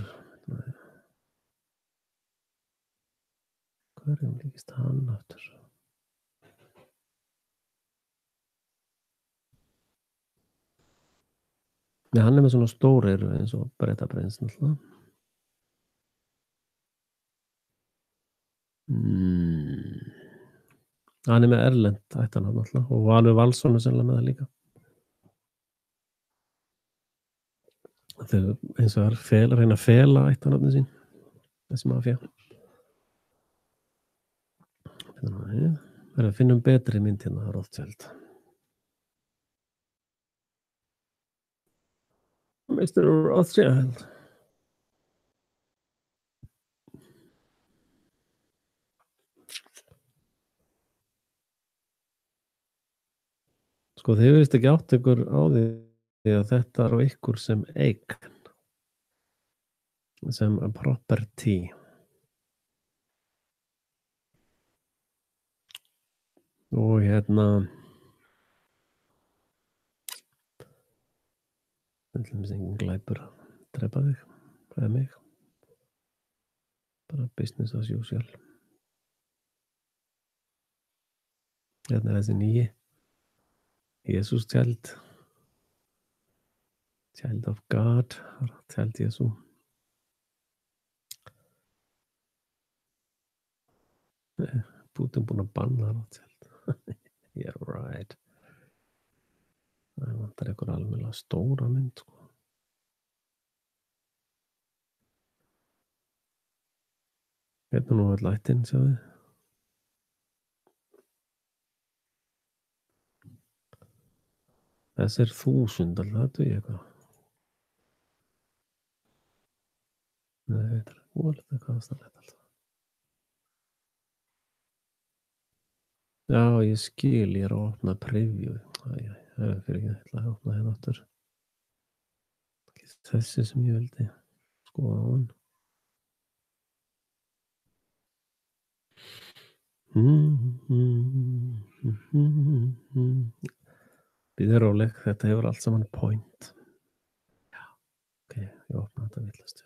Hverju líkist hann aftur? Nei, hann er með svona stórir eins og Bretaprins náttúrulega. Hann er með erlent ættarnafn náttúrulega og Valur Valsson er sennilega með það líka. Þau eins og reyna að fela ættarnafnin sín, þessi mafía. Við finnum betri mynd hérna á Rothschild. Mr. Rothschild. Sko, þið veist ekki átt ykkur á því að þetta er á ykkur sem eign, sem property. Og engin glæpur að drepa þig eða mig. Bara business as usual. Hérna er þessi nýji Jesus Child of God, Child Jesu. Putin búinn að banna Rothschild. Yeah, right. Það vantar einhver alveg stóra mynd, sko. Hérna nú er lætin, sjáðu. Þessi er 1000, alltaf, það er eitthvað. Nei, þetta er volið eitthvað aðstæðlegt alltaf. Já, ég skil, ég er að opna preview. Fyrirgefðu, ég ætla að opna hérna aftur. Þessi sem ég vildi skoða áðan. Bíddu róleg, þetta hefur allt saman point. Já, ok, ég opna þetta villast.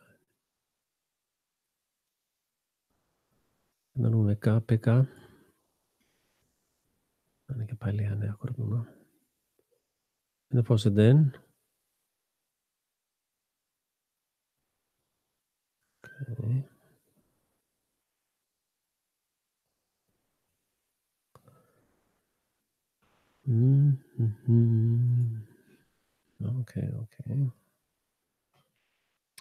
Hérna nú við Gabiga. Það er ekki að pæla í henni akkurat núna. Hérna er fórsetinn. Okay. Ok.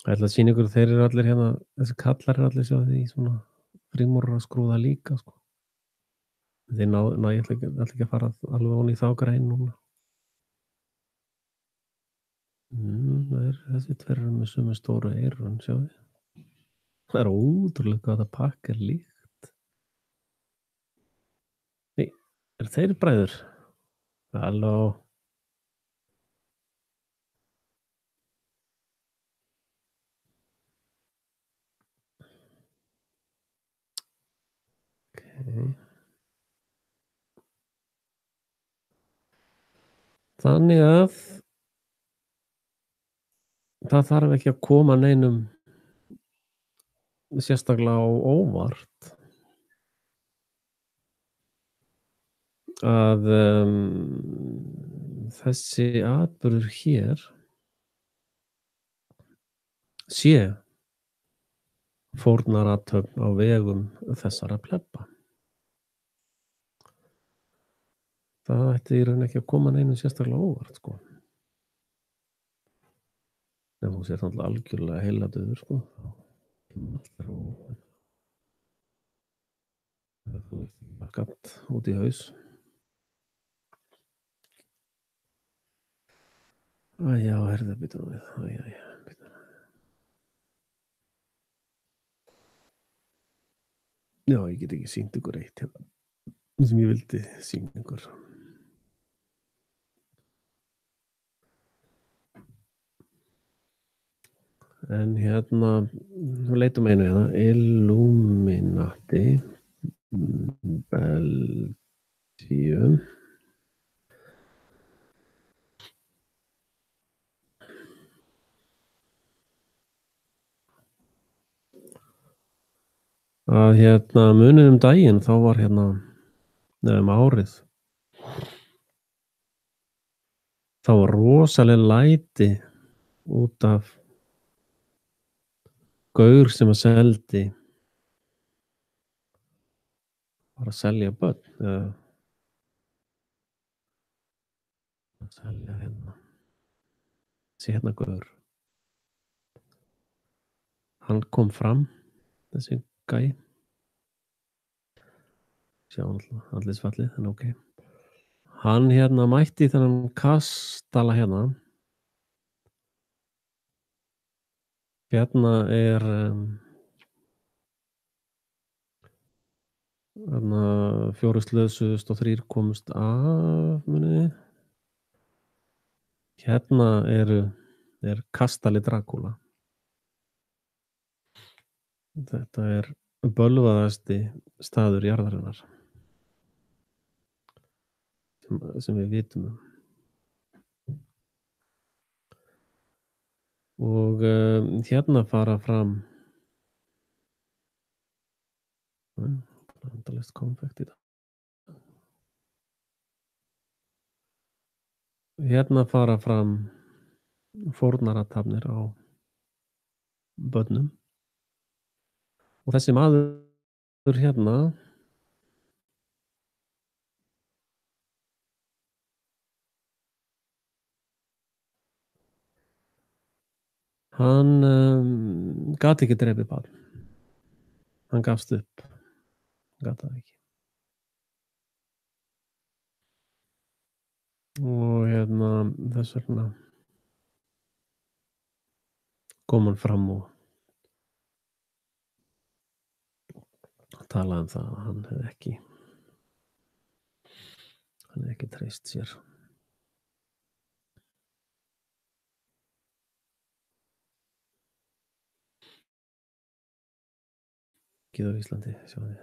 Það ætla að sýna ykkur, þeir eru allir hérna, þessi kallar eru allir sjáðu í svona frímúrar að skrúða líka, sko. Þeir ég ætla ekki að fara alveg ofan í þá grein núna. Þessi tveir eru með sömu stóru eyrun, sjáðu. Það er ótrúlega hvað það pakk er líkt. Nei, eru þeir bræður? Halló. Okay. Þannig að það þarf ekki að koma neinum sérstaklega á óvart að þessi atburður hér sé fórnarathöfn á vegum þessara plebba. Það ætti í raun ekki að koma neinum sérstaklega á óvart, sko. En hún sé náttúrulega algjörlega heiladauður, sko. Gatt út í haus. Já, herðu, býtum við. Býtum. Já, ég get ekki sýnt ykkur eitt hérna sem ég vildi sýna ykkur. En hérna, við leitum einu hérna, Illuminati Belgium. Að hérna munið daginn þá var hérna árið þá var rosaleg læti út af gaur sem að seldi var að selja börn að selja hérna þessi hérna gaur hann kom fram þessi gæi sjá andlitsfallið en ok hann hérna mætti þennan kastala hérna er þarna 4 slösuðust og 3 komust af muniði hérna er kastali Drakúla þetta er bölvaðasti staður jarðarinnar sem við vitum og hérna fara fram vandalegt konfekt í dag hérna fara fram fórnarathafnir á börnum og þessi maður hérna hann gat ekki drepið barn hann gafst upp gat það ekki og hérna þess vegna kom hann fram og talaði það að hann hefði ekki treyst sér mikið á Íslandi, sjáðu.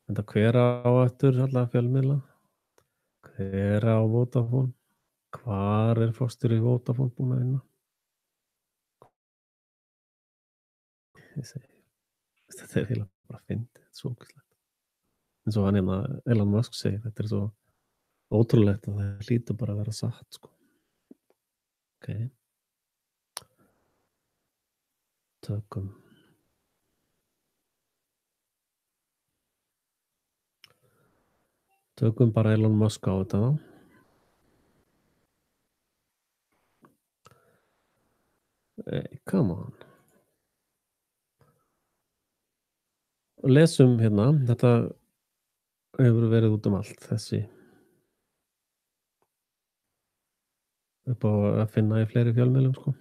Enda hver á aftur alla fjölmiðla? Hver á Vodafone? Hvar er forstjóri Vodafone búinn að vinna? Ég segi, þetta er eiginlega bara fyndið, þetta er svo ógeðslegt. Eins og hann Elon Musk segir, þetta er svo ótrúlegt að það hlýtur bara að vera satt, sko. Ókei. Tökum bara Elon Musk á þetta þá. Hey, come on. Lesum hérna, þetta hefur verið út um allt, þessi upp á að finna í fleiri fjölmiðlum, sko.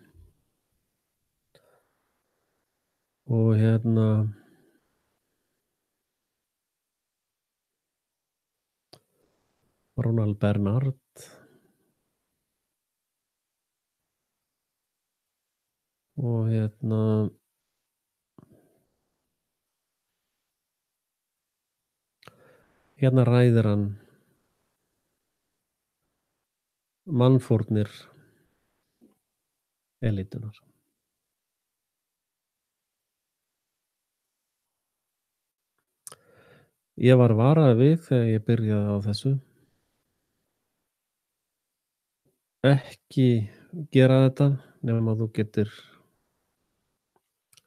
Og hérna Ronald Bernard og hérna ræðir hann mannfórnir elítunnar. Ég var varaður við þegar ég byrjaði á þessu. Ekki gera þetta nema þú getur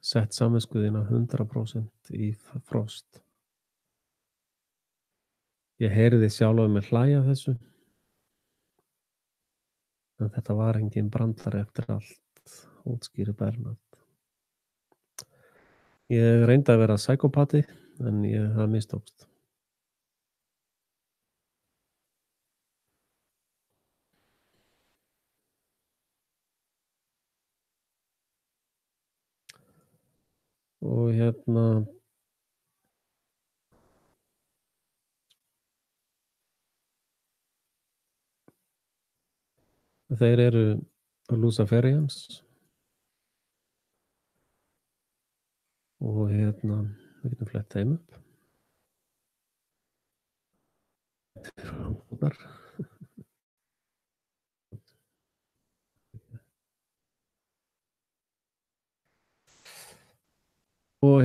sett samvisku þína 100% í frost. Ég heyrði sjálfan mig hlæja að þessu. En þetta var engin brandari eftir allt, útskýrir Bernard. Ég reyndi að vera psykopati, en það mistókst. Og þeir eru Luciferians og við getum flett þeim upp. Og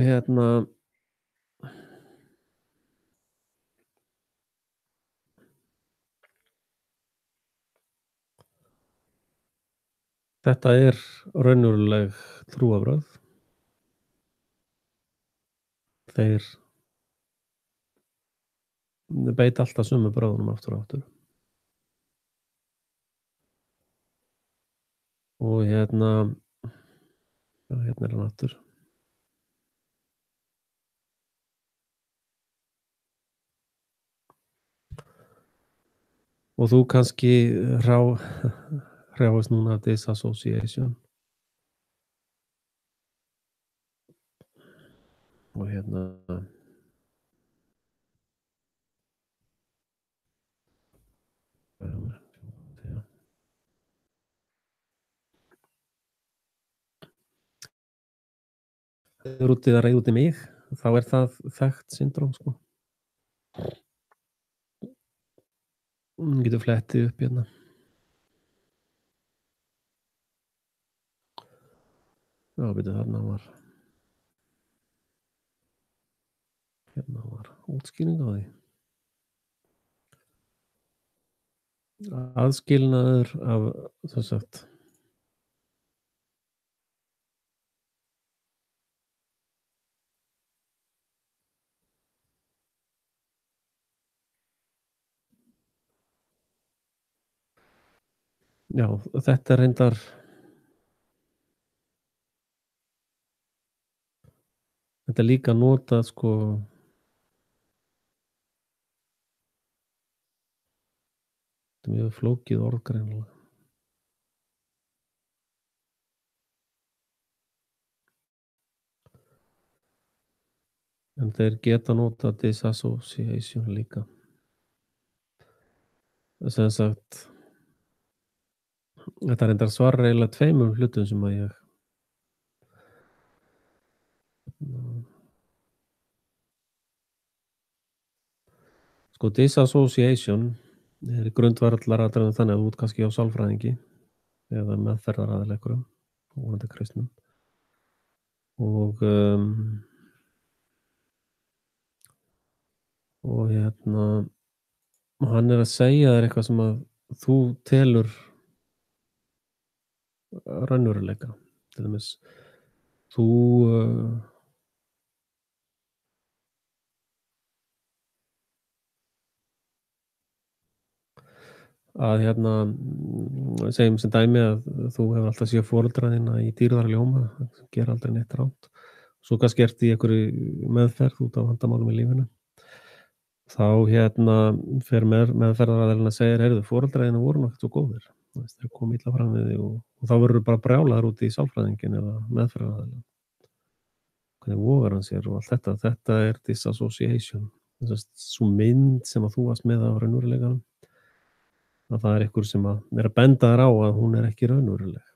þetta er raunveruleg trúarbrögð. Þeir beita alltaf sömu brögðunum aftur og aftur. Og hérna er hann aftur. Og þú kannski hrjáist núna af disassociation. Og þegar úti að reyða út í mig, þá er það þekkt syndrom, sko. Getur flettið upp hérna. Já, byrju, þarna var útskýring á því. Aðskilnaður af, sem sagt, já, þetta er reyndar þetta er líka notað, sko, þetta er mjög flókið orð greinilega. En þeir geta notað disassociation líka. Sem sagt, þetta reyndar svarar eiginlega tveimur hlutum sem að ég Sko disassociation er í grundvallaratriðum þannig að þú ert kannski hjá sálfræðingi eða meðferðaraðila einhverjum, vonandi kristnum og, og hann er að segja þér eitthvað sem að þú telur raunveruleika. Til dæmis þú, að segjum sem dæmi að þú hefur alltaf séð foreldra þína í dýrðarljóma, gera aldrei neitt rangt. Svo kannski ertu í einhverri meðferð út af vandamálum í lífinu. Þá fer meðferðaraðilinn að segja þér: "Heyrðu, foreldrar þínir voru nú ekkert svo góðir. Þú veist, þeir komu illa fram við þig", og þá verðurðu bara brjálaður út í sálfræðinginn eða meðferðaraðilann. Hvernig vogar hann sér og allt þetta. Þetta er disassociation. Sem sagt, sú mynd sem að þú varst með af raunveruleikanum, að það er einhver sem að er að benda þér á að hún er ekki raunveruleg.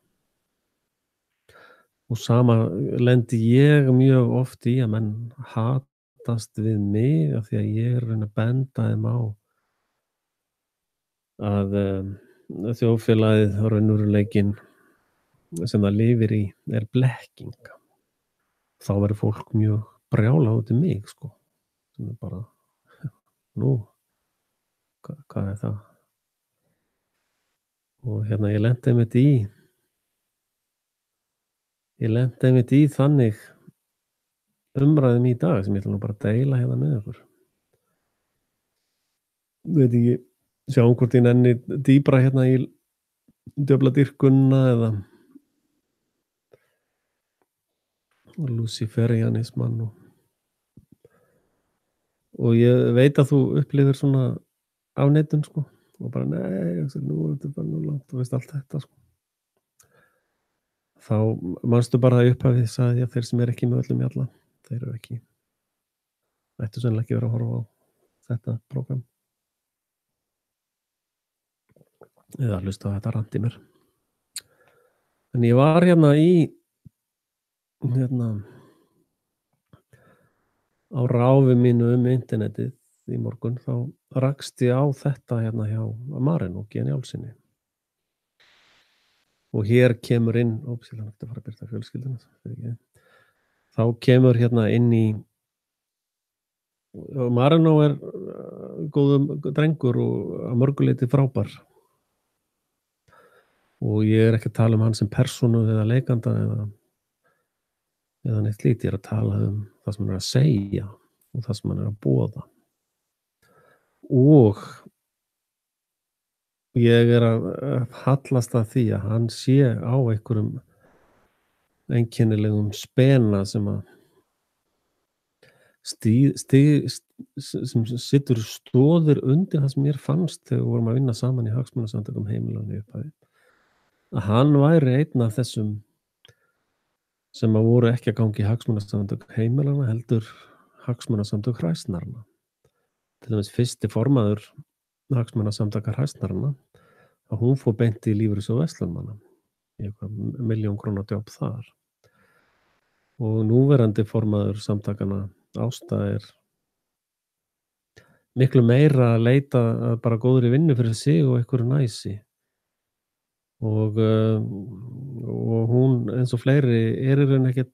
Og sama lendi ég mjög oft í, að menn hatast við mig af því að ég er að reyna að benda þeim á að þjóðfélagið og raunveruleikinn sem það lifir í er blekking. Þá verður fólk mjög brjálað út í mig, sko. Sem er bara, nú, hvað er það? Og ég lenti einmitt í þannig umræðum í dag sem ég ætla nú bara að deila hérna með ykkur. Veit ekki, sjáum hvort ég nenni dýpra hérna í djöfladýrkunina eða lúsíferianismann og ég veit að þú upplifir svona afneitun, sko, og bara nei, nú er þetta bara nú langt, þú veist allt þetta, sko. Þá manstu bara að í upphafi sagði ég að þeir sem eru ekki með öllum mjalla, þeir eru ekki, ættu sennilega ekki vera að horfa á þetta prógram eða hlusta á þetta rant í mér. En ég var á ráfi mínu internetið í morgun, þá rakst ég á þetta hjá Maren og G. Njálssyni. Og hér kemur inn, ég ætla að fara að birta fjölskylduna, þá kemur inn í, Marino er góður drengur og að mörgu leyti frábær. Og ég er ekki að tala um hann sem persónu eða leikanda eða neitt lítið, ég er að tala um það sem hann er að segja og það sem hann er að boða. Og ég er að hallast að því að hann sé á einhverjum einkennilegum spena sem að sem situr stoðir undir það sem mér fannst þegar við vorum að vinna saman í Hagsmunasamtökum heimilanna í upphafi, að hann væri einn af þessum sem að voru ekki að ganga í Hagsmunasamtök heimilanna, heldur Hagsmunasamtök hræsnarna. Til dæmis fyrsti formaður Hagsmunasamtaka hræsnarna, að hún fór beint í Lífeyrissjóð Verslunarmanna í eitthvað 1 milljón króna jobb þar. Og núverandi formaður samtakanna, Ásta, er miklu meira að leita að bara góðri vinnu fyrir sig og einhverju næsi. Og hún, eins og fleiri, er í raun ekkert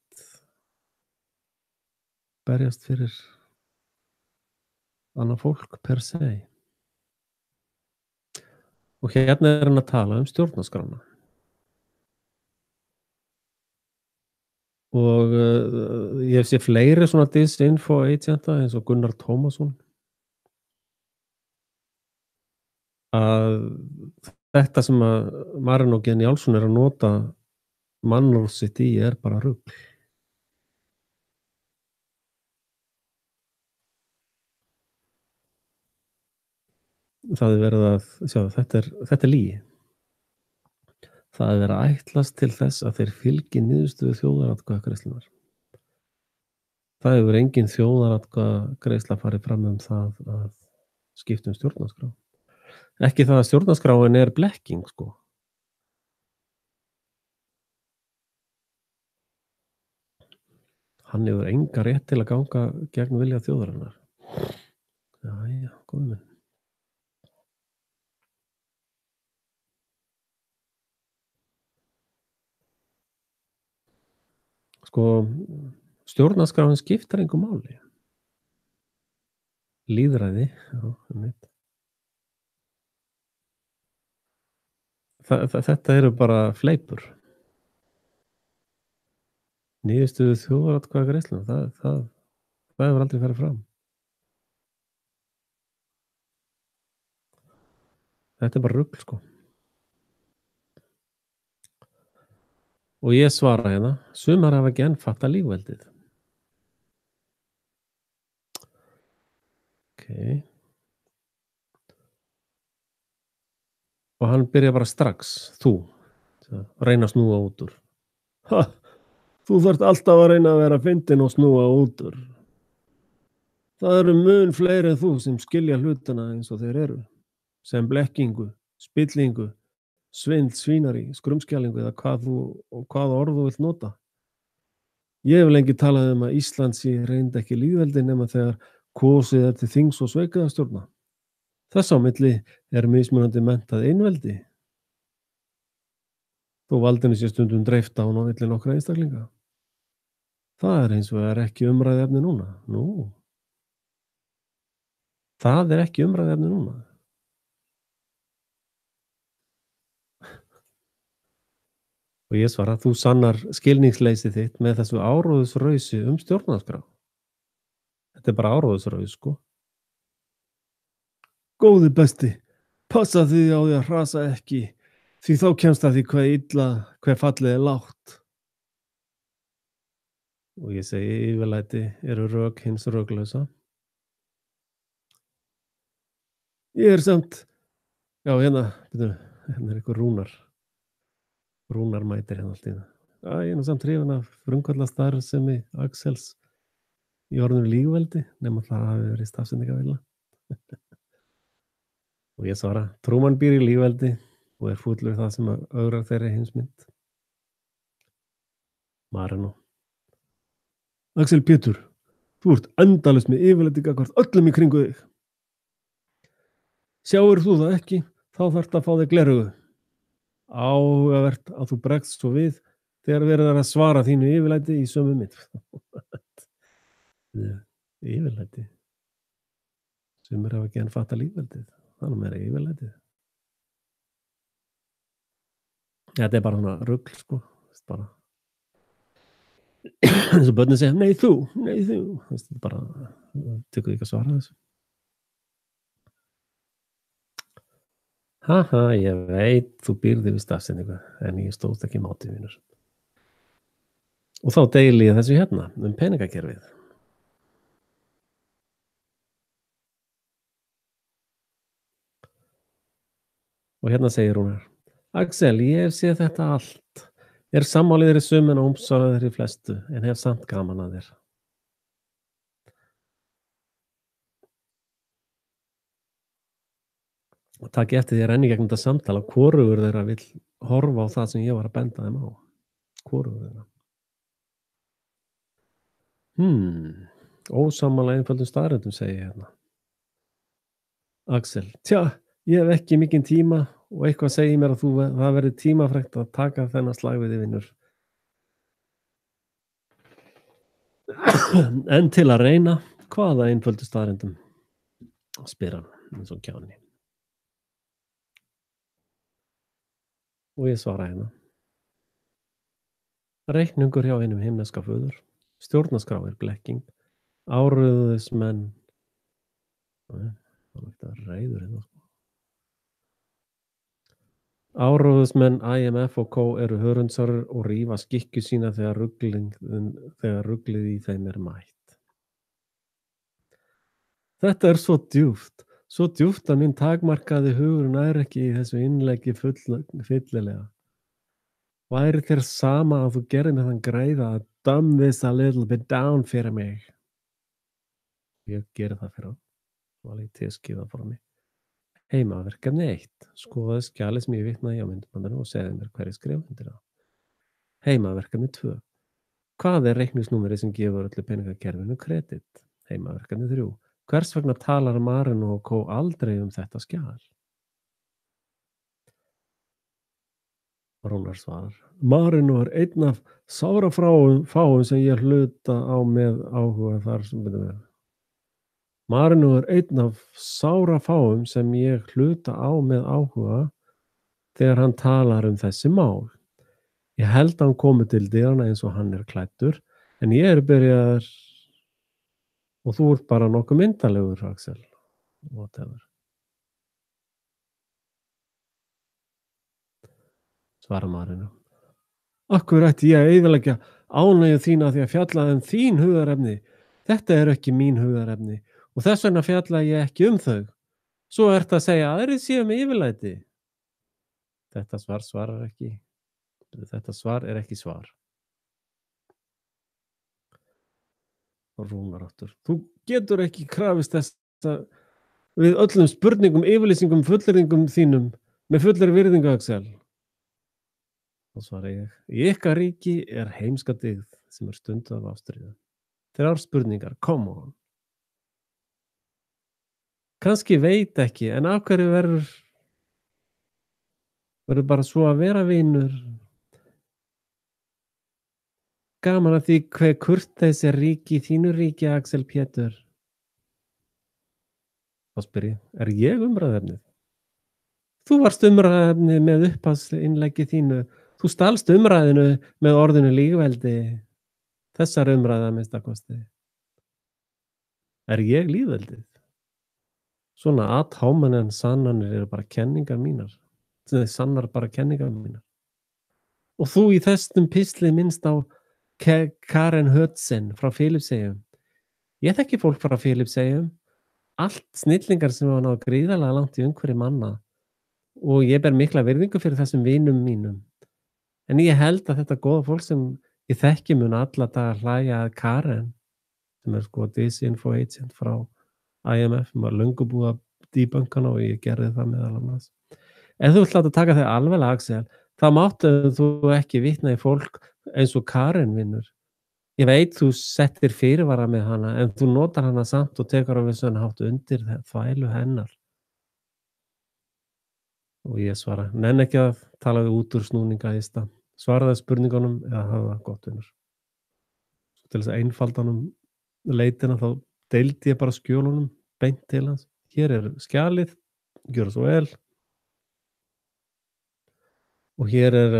berjast fyrir annað fólk per se. Og er hann að tala um stjórnarskrána. Og ég sé fleiri svona disinfo agenta eins og Gunnar Tómasson, að þetta sem að Maren og G. Njálsson er að nota mannorð sitt í er bara rugl. Það er verið að sjá, þetta er lygi. Það er verið að ætlast til þess að þeir fylgi niðurstöðu þjóðaratkvæðagreiðslunnar. Það hefur engin þjóðaratkvæðagreiðsla farið fram um það að skipta um stjórnarskrá. Ekki það að stjórnarskráin er blekking, sko. Hann hefur enga rétt til að ganga gegn vilja þjóðarinnar. Jæja, góði minn. Sko, stjórnarskráin skiptir engu máli. Lýðræði, já, einmitt. Þetta eru bara fleipur. Niðurstöður þjóðaratkvæðagreiðslunnar, það hefur aldrei farið fram. Þetta er bara rugl, sko. Og ég svara hérna, sumar hafa ekki enn fattað lýðveldið. Ókei. Og hann byrjar bara strax, þú, reyna að snúa út úr. Ha, þú þarft alltaf að reyna að vera fyndin og snúa út úr. Það eru mun fleiri en þú sem skilja hlutina eins og þeir eru. Sem blekkingu, spillingu, svindl, svínari, skrumskælingu eða hvað orð þú vilt nota. Ég hef lengi talað um að Ísland sé reynd ekki lýðveldi nema þegar kosið er til þings og sveikaðastjórna. Þess á milli er mismunandi menntað einveldi. Þó valdinu sé stundum dreift án á milli nokkra einstaklinga. Það er hins vegar ekki umræðuefni núna. Nú. Það er ekki umræðuefni núna. Og ég svara, þú sannar skilningsleysi þitt með þessu áróðusrausi stjórnarskrá. Þetta er bara áróðusraus, sko. Góði besti, passa þig á því að hrasa ekki, því þá kemst að því hve fallið er lágt. Og ég segi, yfirlæti eru rök hins röklausa. Ég er samt, já, hérna er eitthvað Rúnar mætir hérna allt í það. Ég er nú samt hrifinn af frumkvöðlastarfsemi Axels í orðinu lýðveldi, nema það hafi verið stafsetningavilna. Og ég svara, Trúmann býr í lýðveldi og er fúllur það sem ögrar þeirri heimsmynd. Marino. Axel Pétur, þú ert endalaust með yfirlæti gagnvart öllum í kringu þig. Sjáir þú það ekki, þá þarft að fá þig gleraugu. Áhugavert að þú bregst svo við þegar verið að svara þínu yfirlæti í sömu mynd. Yfirlæti. Sumir hafa ekki enn fattað lýðveldið. Það er meira yfirlætið. Þetta er bara svona rugl, sko. Bara eins og börnin segja, nei þú. Þetta er bara, tekur ekki að svara þessu. Haha, ég veit, þú býrði við stafsetningu, en ég stóðst ekki mátið mínur. Og þá deili ég þessu hérna, peningakerfið. Og hérna segir hún hér, Axel, ég hef séð þetta allt. Er sammáliðir í sum en ómsálaðir í flestu, en hef samt gaman að þér. Og takk eftir því að renni gegnum þetta samtala, hvorugur þeirra vill horfa á það sem ég var að benda þeim á. Hvorugur þeirra. Ósammála einföldum staðreyndum, segi ég hérna. Axel, ég hef ekki mikinn tíma og eitthvað segir mér að það verði tímafrekt að taka þennan slag við þig, vinur. En til að reyna, hvaða einföldu staðreyndum? Spyr hann, eins og kjáni. Og ég svara hérna. Reikningur hjá hinum himneska föður, stjórnarskrá er blekking, áróðusmenn, það er ekki að reiður hérna. Áróðusmenn IMF og Co. eru hörundsarar og rífa skikkju sína þegar ruglið í þeim er mætt. Þetta er svo djúpt að minn takmarkaði hugur nær ekki í þessu innleggi fyllilega. Væri þér sama að þú gerir með þann greiða að dumb this a little bit down fyrir mig? Ég geri það fyrir hann. Svo alveg tilskifað frá mig. Heimaverkefni 1. Skoðaðu skjalið sem ég vitnaði á myndbandinu og segði mér hverju skrifa undir það. Heimaverkefni 2. Hvað er reikningsnúmerið sem gefur öllu peningakerfinu kredit? Heimaverkefni 3. Hvers vegna talar Marino og Co. aldrei þetta skjal? Rúnar svarar: Marino er einn af sárafáum sem ég hluta á með áhuga þar sem byrju við. Marino er einn af sárafáum sem ég hluta á með áhuga þegar hann talar þessi mál. Ég held að hann komi til dyranna eins og hann er klæddur, en ég er byrjaður og þú ert bara nokkuð myndarlegur, Axel. Whatever. Svarar Marino. Af hverju ætti ég að eyðileggja ánægju þína af því að fjalla þín hugðarefni? Þetta eru ekki mín hugðarefni og þess vegna fjalla ég ekki þau. Svo ertu að segja að aðrir séu með yfirlæti. Þetta svar svarar ekki. Þetta svar er ekki svar. Rúnar aftur. Þú getur ekki krafist þess að við öllum spurningum, yfirlýsingum, fullyrðingum þínum með fullri virðingu, Axel. Þá svara ég. Í ykkar ríki er heimska dygð sem er stunduð af ástríðu. 3 spurningar, come on. Kannski veit ekki, en af hverju verður bara svo að vera vinur? Gaman að því hve kurteis er ríki í þínu ríki, Axel Pétur. Þá spyr ég umræðefnið? Þú varst umræðefnið með upphafsinnleggi þínu. Þú stalst umræðinu með orðinu lýðveldi. Þessar umræða að minnsta kosti. Er ég lýðveldið? Svona ad hominem sannanir eru bara kenningar mínar. Sannar bara kenningar mínar. Og þú í þessum pistli minnst á Karen Hudson frá Filippseyjum. Ég þekki fólk frá Filippseyjum. Allt snillingar sem hafa náð gríðarlega langt í umhverfi manna. Og ég ber mikla virðingu fyrir þessum vinum mínum. En ég held að þetta góða fólk sem ég þekki mun alla daga hlæja að Karen, sem er sko disinfo agent frá IMF, maður löngu búið að debunka og ég gerði það meðal annars. Ef þú vilt láta taka þig alveglega, Axel, þá máttu þú ekki vitna í fólk eins og Karen vinnur. Ég veit þú settir fyrirvara með hana, en þú notar hana samt og tekur á vissan hátt undir þvælu hennar. Og ég svara, nenn ekki að tala við út úr snúninga í stað. Svaraði spurningunum eða hafa það gott vinnur. Til þess að einfalda honum leitina þá deildi ég bara skjölunum beint til hans. Hér er skjalið, gjöra svo vel. Og hér er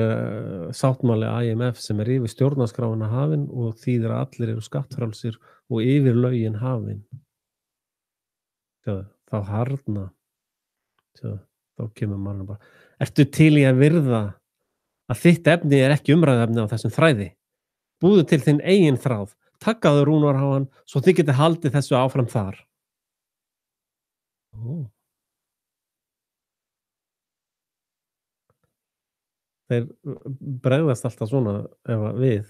sáttmáli IMF sem er yfir stjórnarskrána hafin og þýðir að allir eru skattfrjálsir og yfir lögin hafin. Sjáðu, þá harðna. Sjáðu, þá kemur maður bara. Ertu til í að virða að þitt efni er ekki umræðuefni á þessum þræði? Búðu til þinn eigin þráð. Takkaðu Rúnar á hann svo þið getið haldið þessu áfram þar. Ó. Þeir bregðast alltaf svona ef að við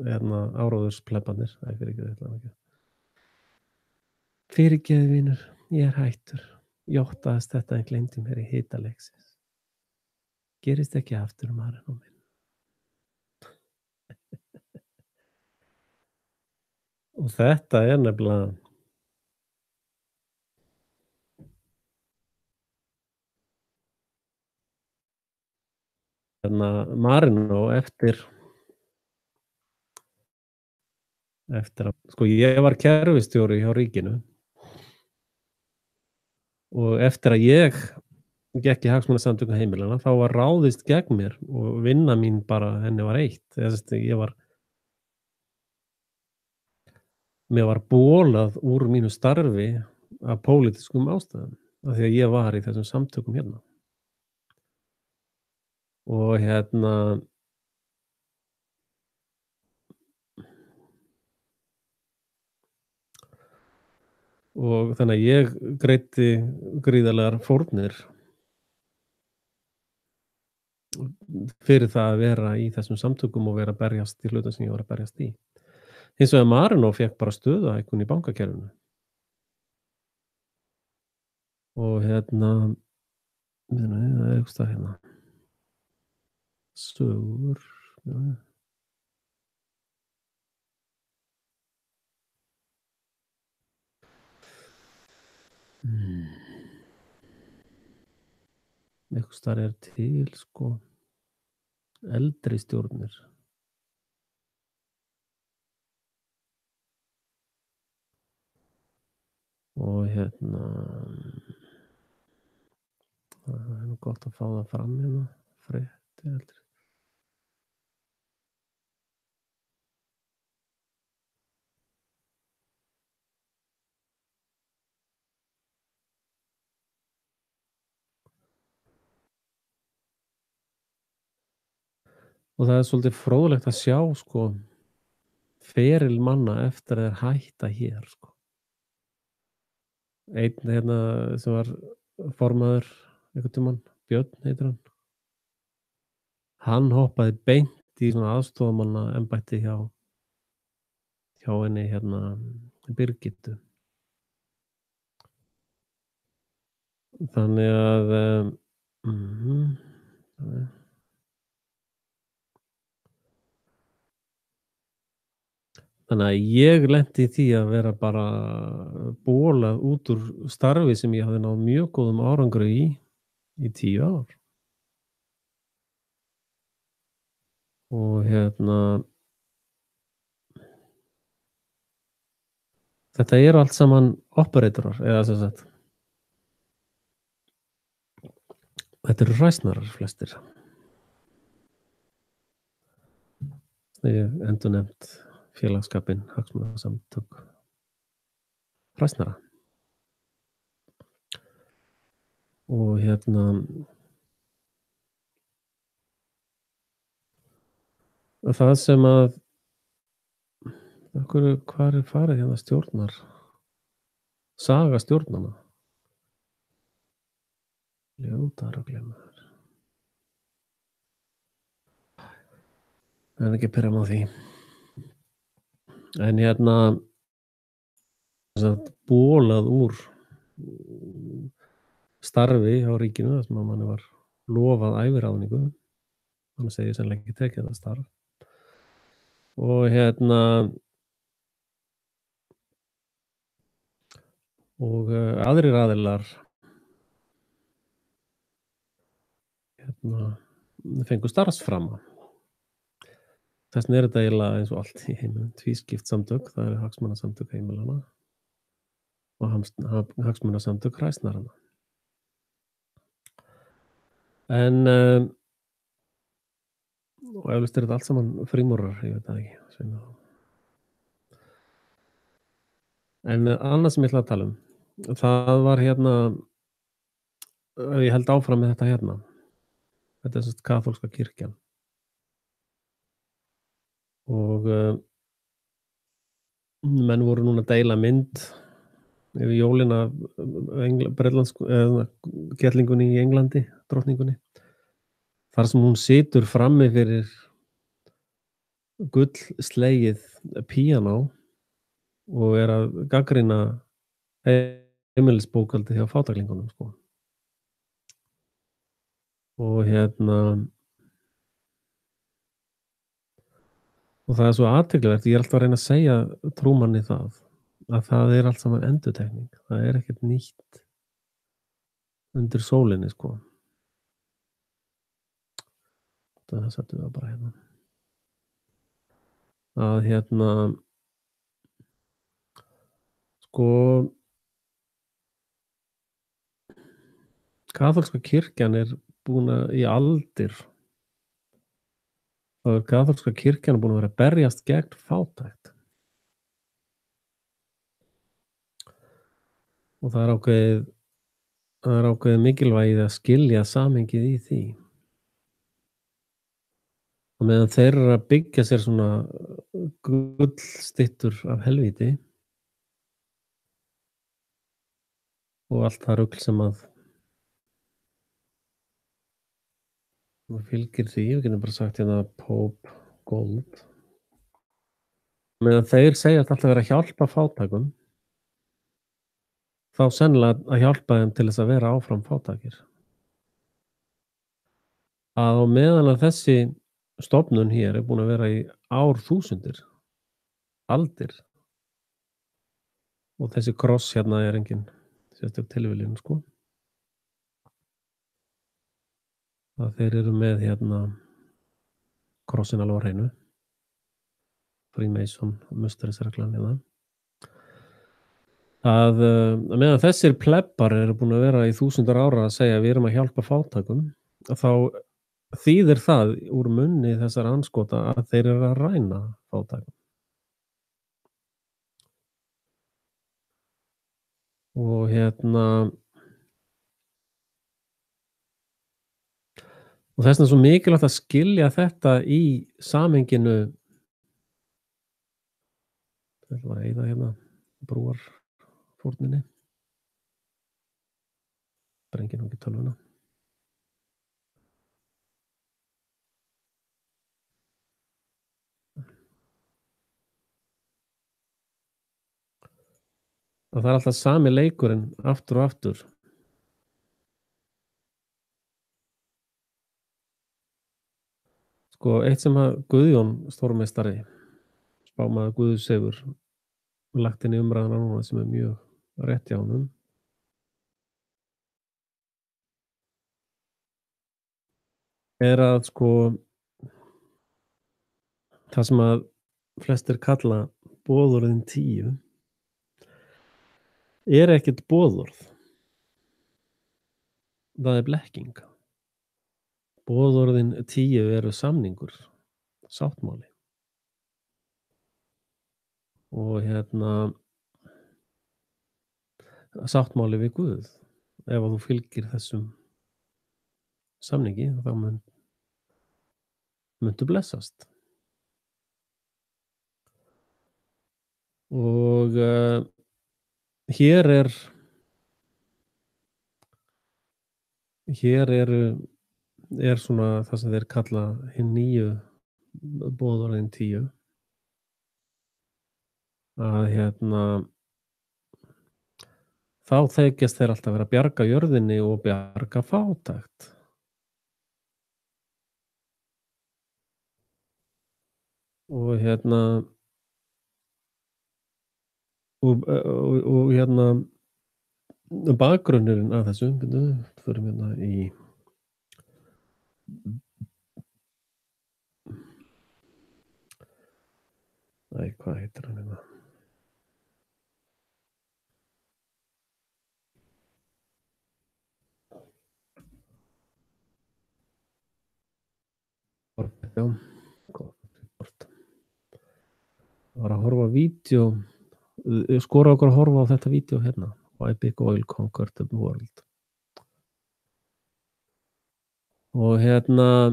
áróðursplepparnir. Fyrirgeðu vinur, ég er hættur. Jóttaðist þetta en gleymdi mér í hita leiksins. Gerist ekki aftur Marino minn. Og þetta er nefnilega Marino eftir að, sko ég var kerfistjóri hjá ríkinu og eftir að ég gekk í hagsmunasamtökum heimilanna þá var ráðist gegn mér og vinna mín bara henni var eitt. Mér var bolað úr mínu starfi af pólitískum ástæðum af því að ég var í þessum samtökum hérna. Og og þannig að ég greiddi gríðarlegar fórnir fyrir það að vera í þessum samtökum og vera að berjast í hlutum sem ég var að berjast í. Hins vegar Marino fékk bara stöðuhækkun í bankakerfinu. Og það er eitthvað stað hérna. Sögur. Eitthvað stað er til, sko. Eldri stjórnir. Og það er nú gott að fá það fram hérna. Fréttir eldri. Og það er svolítið fróðlegt að sjá sko feril manna eftir að þeir hætta hér sko. Einn sem var formaður einhvern tímann, Björn heitir hann. Hann hoppaði beint í svona aðstoðarmanna embætti hjá henni Birgittu. Þannig að Þannig að ég lenti í því að vera bara bolað út úr starfi sem ég hafði náð mjög góðum árangri í 10 ár. Og þetta eru allt saman operatorar, eða sem sagt þetta eru hræsnarar flestir. Ég endurnefnt félagsskapinn, hagsmunasamtök hræsnara. Og það sem að hvar er farið hérna stjórnar saga stjórnanna? Ljótar og glemmaðar. Það er ekki að pyrra mig á því. En bolað úr starfi hjá ríkinu þar sem að manni var lofað æviráðningu. Annars hefði ég sennilega ekki tekið þetta starf. Og og aðrir aðilar fengu starfsframa. Þess vegna er þetta eiginlega eins og allt í heiminum tvískipt samtök. Það eru hagsmunasamtök heimilanna og hagsmunasamtök hræsnaranna. En og eflaust er þetta allt saman frímúrar, ég veit það ekki. En annað sem ég ætla að tala um, það var ég held áfram með þetta hérna. Þetta er sem sagt kaþólska kirkjan. Og menn voru núna að deila mynd yfir jólin af kettlingunni í Englandi, drottningunni. Þar sem hún situr frammi fyrir gullslegið píanó og er að gagnrýna heimilisbókhaldi hjá fátæklingunum sko. Og og það er svo athyglisvert, ég er alltaf að reyna að segja trúmanni það, að það er allt saman endurtekning. Það er ekkert nýtt undir sólinni sko. Það settum við það bara hérna. Að sko kaþólska kirkjan er búin að í aldir þá er kaþólska kirkjan búin að vera að berjast gegn fátækt. Og það er ákveðið mikilvægið að skilja samhengið í því. Og meðan þeir eru að byggja sér svona gullstyttur af helvíti og allt það rugl sem að fylgir því, við getum bara sagt hérna Pope Gold. Meðan þeir segjast alltaf vera að hjálpa fátækum, þá sennilega að hjálpa þeim til þess að vera áfram fátækir. Að á meðan að þessi stofnun hér er búin að vera í árþúsundir, aldir. Og þessi kross hérna er engin sérstök tilviljun sko. Að þeir eru með krossin alveg á hreinu. Freemason musterisreglan hérna. Að meðan þessir plebbar eru búin að vera í þúsundar ára að segja við erum að hjálpa fátækum, þá þýðir það úr munni þessara andskota að þeir eru að ræna fátækum. Og og þess vegna er svo mikilvægt að skilja þetta í samhenginu. Ég ætla að eyða hérna brúarfórninni. Brengi nú ekki tölvuna. Og það er alltaf sami leikurinn aftur og aftur. Sko, eitt sem að Guðjón stórmeistari, spámaður Guðs hefur lagt inn í umræðuna núna sem er mjög rétt hjá honum. Er að sko það sem að flestir kalla boðorðin 10 er ekkert boðorð. Það er blekking. Boðorðin 10 eru samningur, sáttmáli. Og sáttmáli við Guð. Ef að þú fylgir þessum samningi, þá muntu blessast. Og hér er svona það sem þeir kalla hin nýju boðorðin 10 að þá þykjast þeir alltaf vera að bjarga jörðinni og bjarga fátækt. Og bakgrunnurinn að þessu, förum í hvað heitir hann hérna? Já, var að horfa á vídeó, skora okkur að horfa á þetta vídeó hérna. Why Big Oil Conquered the World. Og hérna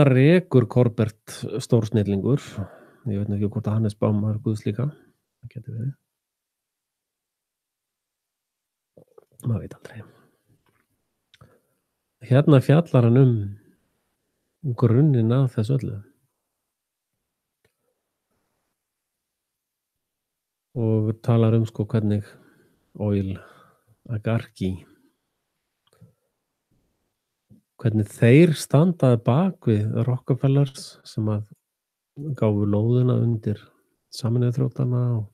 rekur Korbert stórsnillingur. Ég veit ekki hvort að hann er spámaður Guðs líka. Það getur verið. Maður veit aldrei. Hérna fjallar hann grunninn að þessu öllu. Og talar sko hvernig oligarki, hvernig þeir standaði bak við Rockefellers sem að gáfu lóðina undir Sameinuðu þjóðirnar og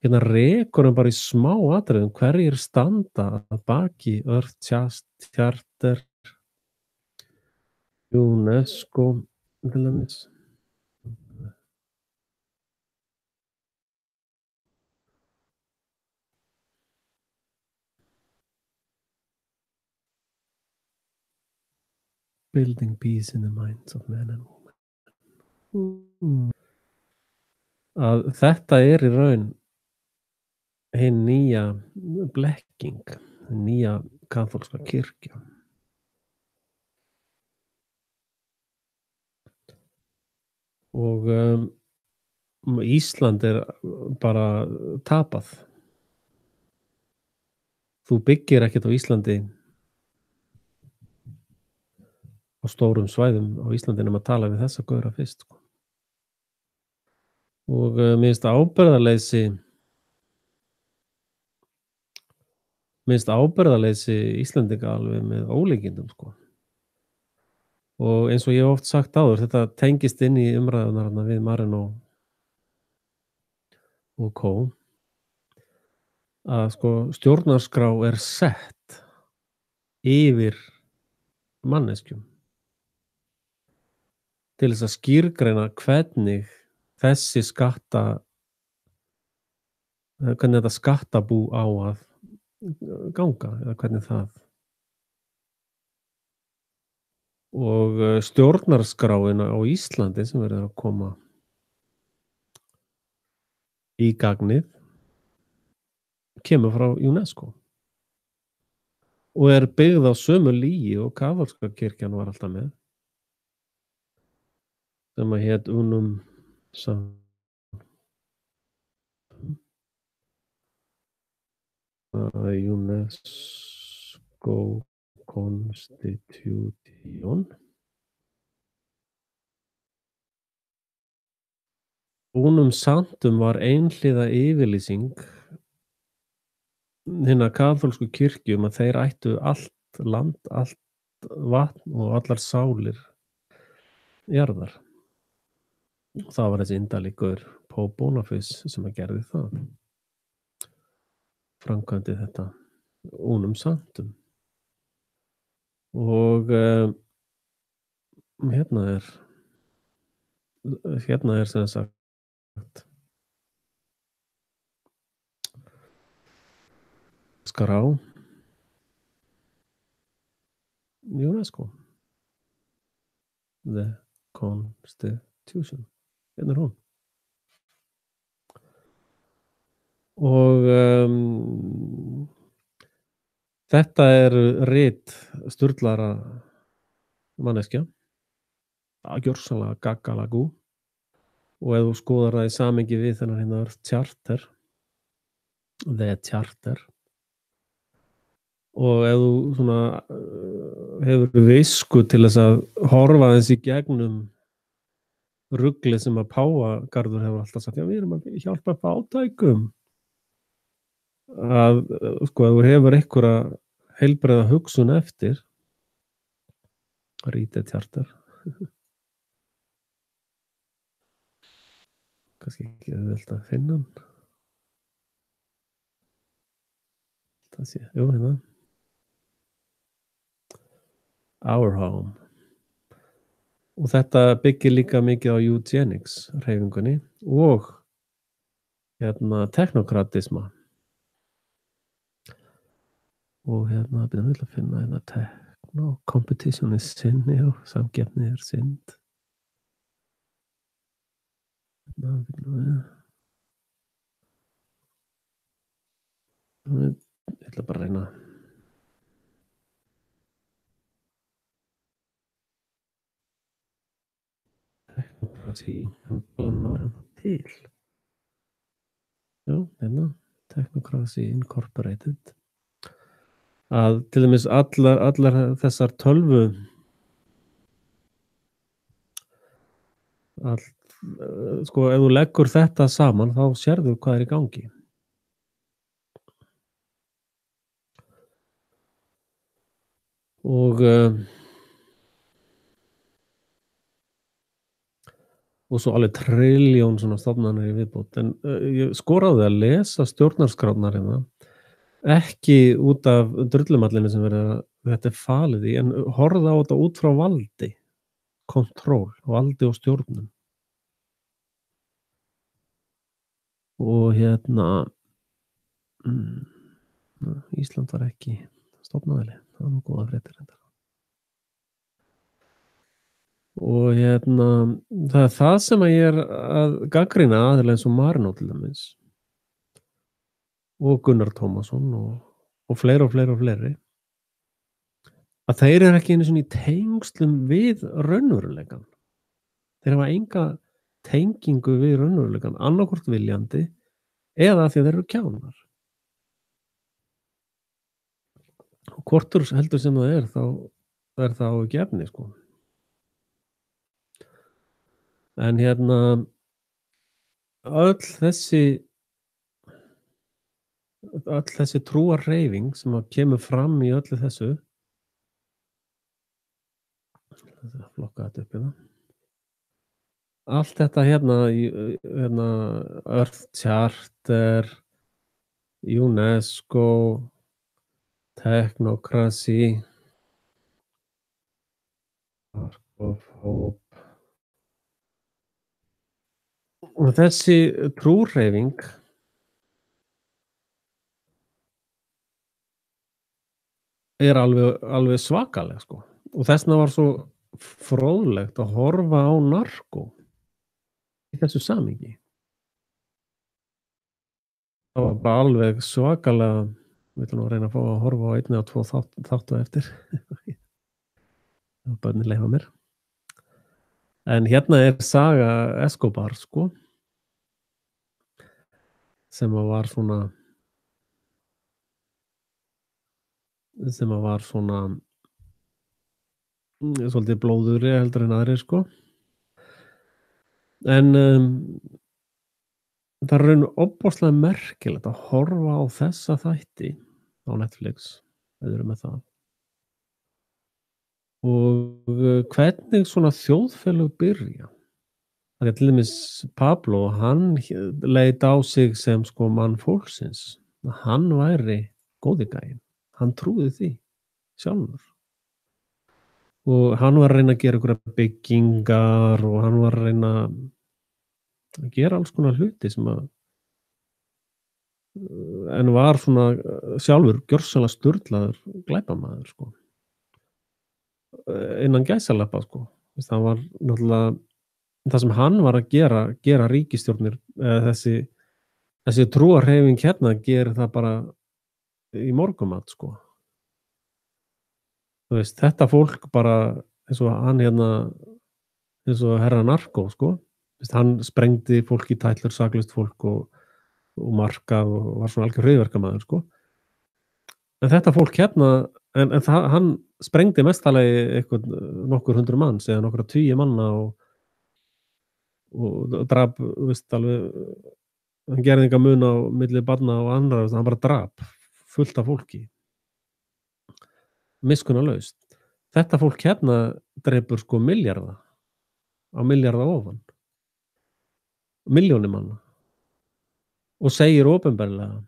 hérna rekur hann bara í smá atriðum hverjir standa að baki Earth Charter, UNESCO til dæmis. Building peace in the minds of men and women. Að þetta er í raun hin nýja blekking, nýja kaþólska kirkja. Og Ísland er bara tapað. Þú byggir ekkert á Íslandi á stórum svæðum á Íslandi nema að tala við þessa gaura fyrst. Og mér finnst ábyrgðarleysi Íslendinga alveg með ólíkindum. Og eins og ég hef oft sagt áður, þetta tengist inn í umræðunar við Marino og Kó, að stjórnarskrá er sett yfir manneskjum. til þess að skýrgreina hvernig þessi hvernig þetta skattabú á að ganga eða hvernig það og, stjórnarskráin á Íslandi sem verður að koma í gagnið kemur frá UNESCO og er byggð á sömu lygi og kaþólska kirkjan var alltaf með, sem að hét Unum UNESCO Constitution. Unum Sanctum var einhliða yfirlýsing hinna kaþólsku kirkju að þeir ættu allt land, allt vatn og allar sálir jarðar. Og það var þessi indæli gaur Pope Boniface sem að gerði það. Framkvæmdi þetta Unum Sanctum. Og hérna er sem sagt skrá UNESCO. The Constitution. Hérna er hún. Og þetta er rit sturlaðra manneskja, gjörsamlega gaggalagú, og ef þú skoðar það í samhengi við þennan hérna Earth Charter, The Charter, og ef þú svona hefur visku til þess að horfa aðeins í gegnum ruglið sem að Páfagarður hefur alltaf sagt, já, við erum að hjálpa fátækum, að sko, ef þú hefur einhverja heilbrigða hugsun eftir, read the charter, kannski ekki auðvelt að finna hann. Það sé, jú, hérna. Our Home. Og þetta byggir líka mikið á eugenics hreyfingunni og hérna teknokratisma. Og hérna byrjum við að finna hérna techno, competition is sin, já, samkeppni er synd. Hérna byrjum við. Ég ætla bara að reyna. Technocracy, til. Já, hérna, Technocracy Incorporated. Að til dæmis allar þessar tölvu sko, ef þú leggur þetta saman þá sérðu hvað er í gangi. Og svo alveg trilljón svona stofnanir í viðbót, en ég skoraði að lesa stjórnarskránar hérna, ekki út af drullumallinu sem þetta er falið í, en horfða á þetta út frá valdi, kontról, valdi og stjórnum. Og hérna Ísland var ekki stofnaðili, það var nú góða fréttir þetta. Og hérna það er það sem að ég er að gagnrýna aðeins eins og Marinó til dæmis og Gunnar Tómasson og fleiri að þeir eru ekki einu sinni í tengslum við raunveruleikann. Þeir hafa enga tengingu við raunveruleikann, annaðhvort viljandi eða af því að þeir eru kjánar. Og hvortur heldur sem það er, þá er það á ekki efni, sko. En hérna öll þessi trúarhreyfing sem að kemur fram í öllu þessu, það flokka þetta upp hérna. Allt þetta hérna Earth Charter, UNESCO, Technocracy, Ark of Hope, Og þessi trúhreyfing er alveg svakaleg, sko. Og þess vegna var svo fróðlegt að horfa á Narko í þessu samhengi. Það var bara alveg svakalega við ætlum nú að reyna að fá að horfa á 1 eða 2 þátta á eftir. Börnin leyfa mér. En hérna er saga Escobar, sko, sem að var svona svolítið blóðugri heldur en aðrir, sko. En, það er í raun ofboðslega merkilegt að horfa á þessa þætti á Netflix, ef þið eruð með það. Og, hvernig svona þjóðfélög byrja. Af því að til dæmis Pablo, hann leit á sig sem, sko, mann fólksins. Að hann væri góði gæinn. Hann trúði því sjálfur. Og hann var að reyna að gera einhverjar byggingar og hann var að reyna að gera alls konar hluti sem að en var svona sjálfur gjörsamlega sturlaður glæpamaður, sko. Innan gæsalappa, sko. Veist, hann var náttúrulega það sem hann var að gera ríkisstjórnir, þessi trúarhreyfing hérna gerir það bara í morgunmat, sko. Þú veist, þetta fólk bara eins og hann hérna eins og herra Narko, sko. Veist, hann sprengdi fólk í tætlur, saklaust fólk og markað og var svona algjör hryðjuverkamaður, sko. En þetta fólk hérna hann sprengdi mestalagi nokkur hundruð manns eða nokkra tugi manna og drap, veist, alveg hann gerði engan mun á milli barna og annarra, hann bara drap fullt af fólki. Miskunnarlaust. Þetta fólk hérna drepur, sko, milljarða á milljarða ofan. Milljónir manna. Og segir opinberlega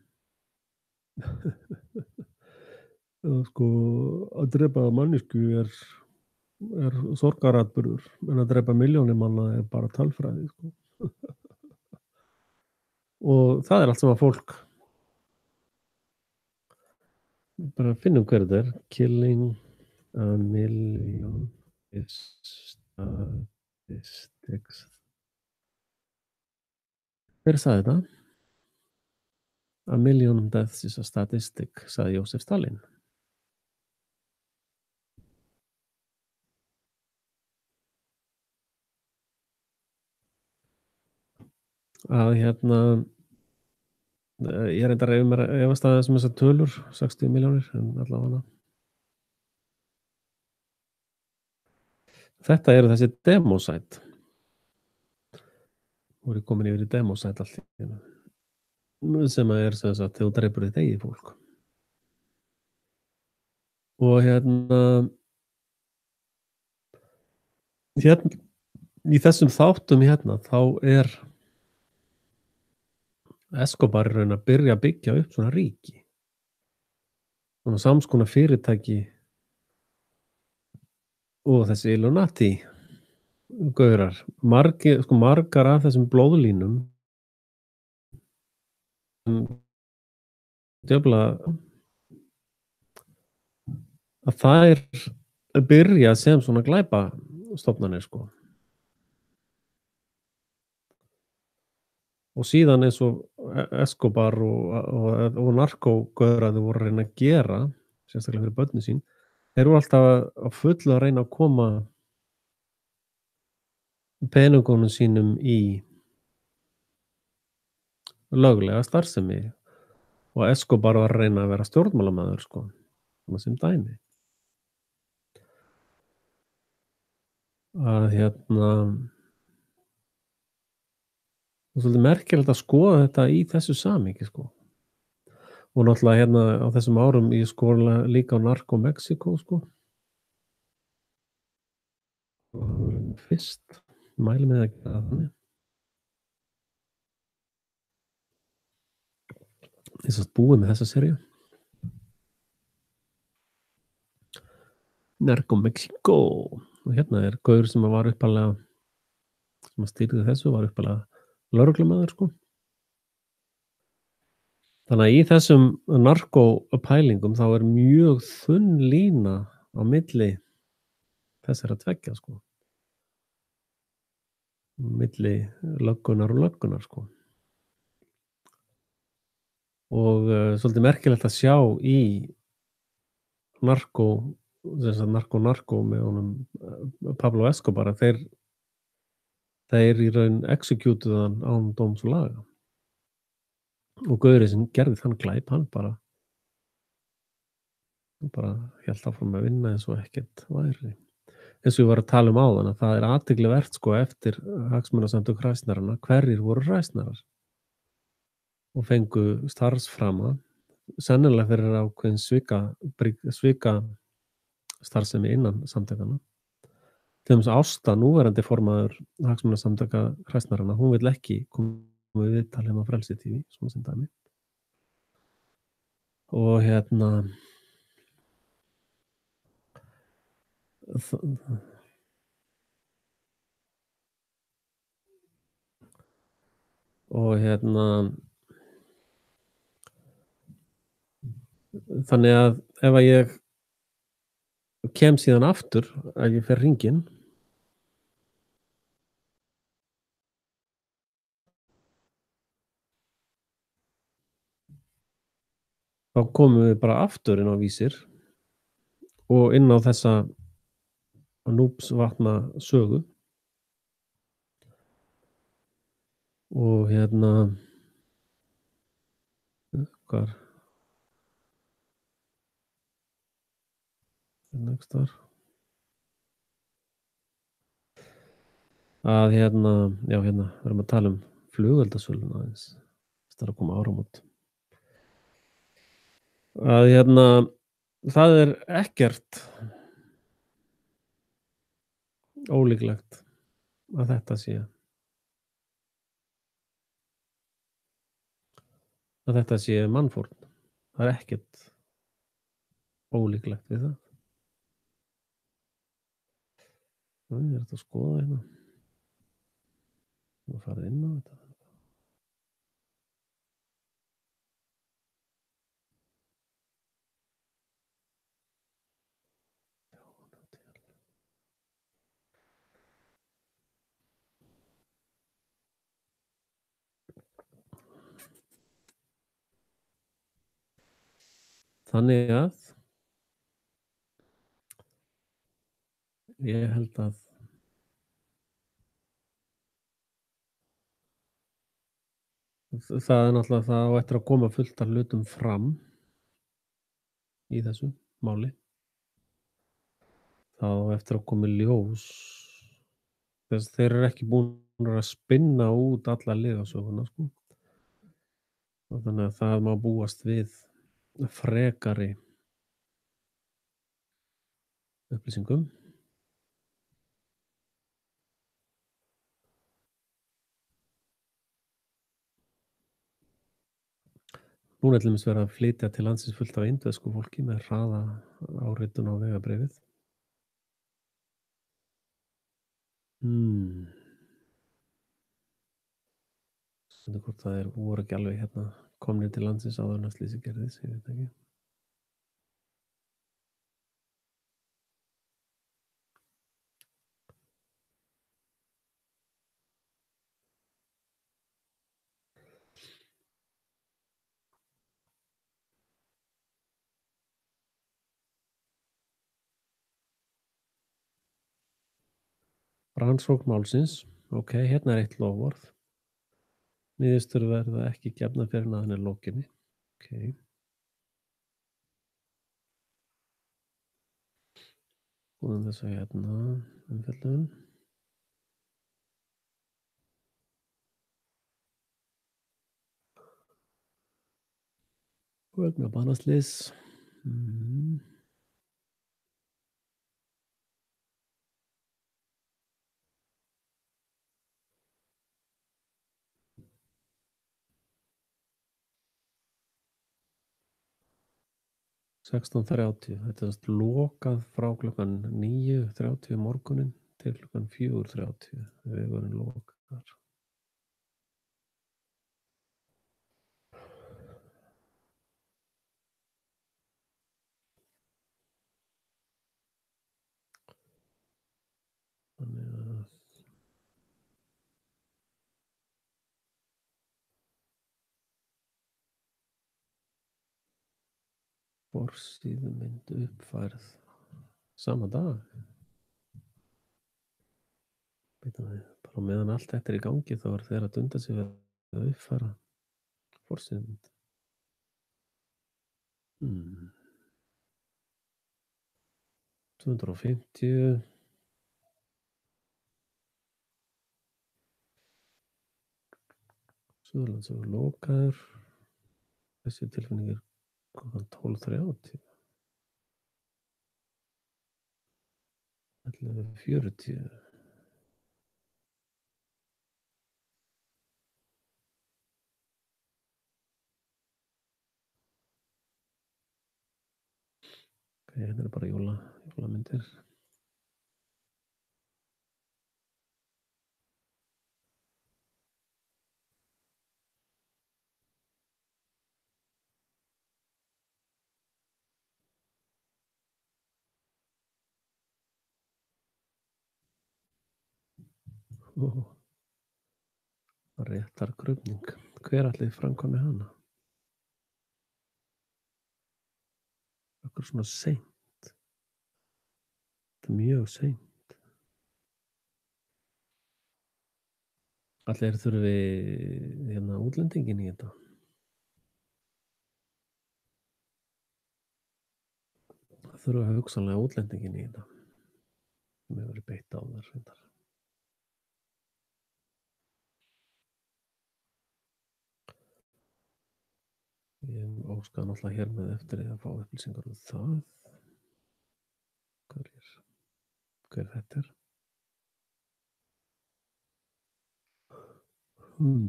sko, að drepa manneskju er sorgaratburður, en að drepa milljónir manna er bara tölfræði, sko. Og það er allt sem að fólk bara finnum hver þetta er. Killing a million statistics. Hver sagði þetta? A million deaths is a statistic, sagði Jósef Stalin. Að hérna ég reyndar að efast aðeins þessar tölur, 60 milljónir, en allavega. Þetta eru þessi demosite. Nú er ég komin yfir í demosite allt í einu. Sem að sem sagt þegar þú drepur þitt eigið fólk. Og hérna í þessum þáttum hérna þá er Escobar í raun að byrja að byggja upp svona ríki. Svona sams konar fyrirtæki og þessi Illuminati gaurar. Margar af þessum blóðlínum djöfla að þær byrja sem svona glæpastofnanir, sko. Og síðan eins og Escobar og narkógauðrarnir voru að reyna að gera, sérstaklega fyrir börnin sín, þeir voru alltaf að fullu að reyna að koma peningunum sínum í löglega starfsemi og Escobar var að reyna að vera stjórnmálamaður, sko, svona sem dæmi. Að hérna það er svolítið merkilegt að skoða þetta í þessu samhengi, sko. Og náttúrulega hérna á þessum árum ég skoða líka á Narko Mexico, sko. Fyrst mæli með að gera þannig. Ég satt búið með þessa seríu. Narko Mexico. Og hérna er gaur sem var uppalega sem að stýrði þessu var uppalega lögreglumaður, sko. Þannig að í þessum narkópælingum þá er mjög þunn lína á milli þessara tveggja, sko, milli löggunnar og löggunnar, sko. Og, svolítið merkilegt að sjá í narkó sem sagt Narko með honum, Pablo Escobar að þeir í raun execútuðu hann án dóms og laga. Og gaurinn sem gerði þann glæp, hann bara hélt áfram að vinna eins og ekkert væri. Eins og ég var að tala um áðan að það er athyglivert, sko, eftir hagsmunasamtök hræsnaranna, hverjir voru hræsnarar og fengu starfsframa, sennilega fyrir ákveðin svikastarfsemi innan samtakanna. Til dæmis Ásta, núverandi formaður hagsmunasamtaka hræsnaranna, hún vill ekki koma í viðtal hérna á Frelsi TV, svona sem dæmi. Og þannig að ef að ég kem síðan aftur, ef ég fer hringinn þá komum við bara aftur inn á Vísir og inn á þessa Núpsvatna sögu. Og hvar einhvers staðar. Að já, við erum að tala um flugeldasöluna aðeins. Það er að koma áramót. Að það er ekkert ólíklegt að þetta sé mannfórn. Það er ekkert ólíklegt við það. Ég er að skoða hérna. Og farið inn á þetta. Þannig að ég held að það er náttúrulega það á eftir að koma fullt af hlutum fram í þessu máli. Það á eftir að koma í ljós. Þeir eru ekki búnir að spinna út alla lygasöguna, sko. Og þannig að það má búast við frekari upplýsingum. Núna er til dæmis verið að flytja til landsins fullt af indversku fólki með hraðaáritun á vegabréfið. Spurning hvort það voru ekki alveg komnir til landsins áður en að slysið gerðist, ég veit ekki. Rannsókn málsins. Ok, hérna er eitt loforð. Niðurstöður verða ekki gefnar fyrr en að henni lokinni. Ok. Skoðum þess að umfjöllun. Vegna banaslys. 16:30. Þetta er lokað frá klukkan 9:30 morguninn til klukkan 4:30. Vegurinn lokar. Forsíðumynd uppfærð sama dag. Bíddu við, bara á meðan allt þetta er í gangi þá eru þeir að dunda sig við að uppfæra forsíðumynd. 250. Suðurlandsvegur lokaður. Þessi tilfinning er klukkan 12:30. 11:40. Ok, hérna eru bara jólamyndir. Réttarkrufning. Hver ætli framkvæmi hana? Akkur svona seint. Þetta er mjög seint. Allir þurfi hérna útlendingin í þetta. Það þurfa hugsanlega útlendingin í þetta. Sem hefur verið beitt á þar reyndar. Ég óska náttúrulega hér með eftir að fá upplýsingar það. Hver þetta er?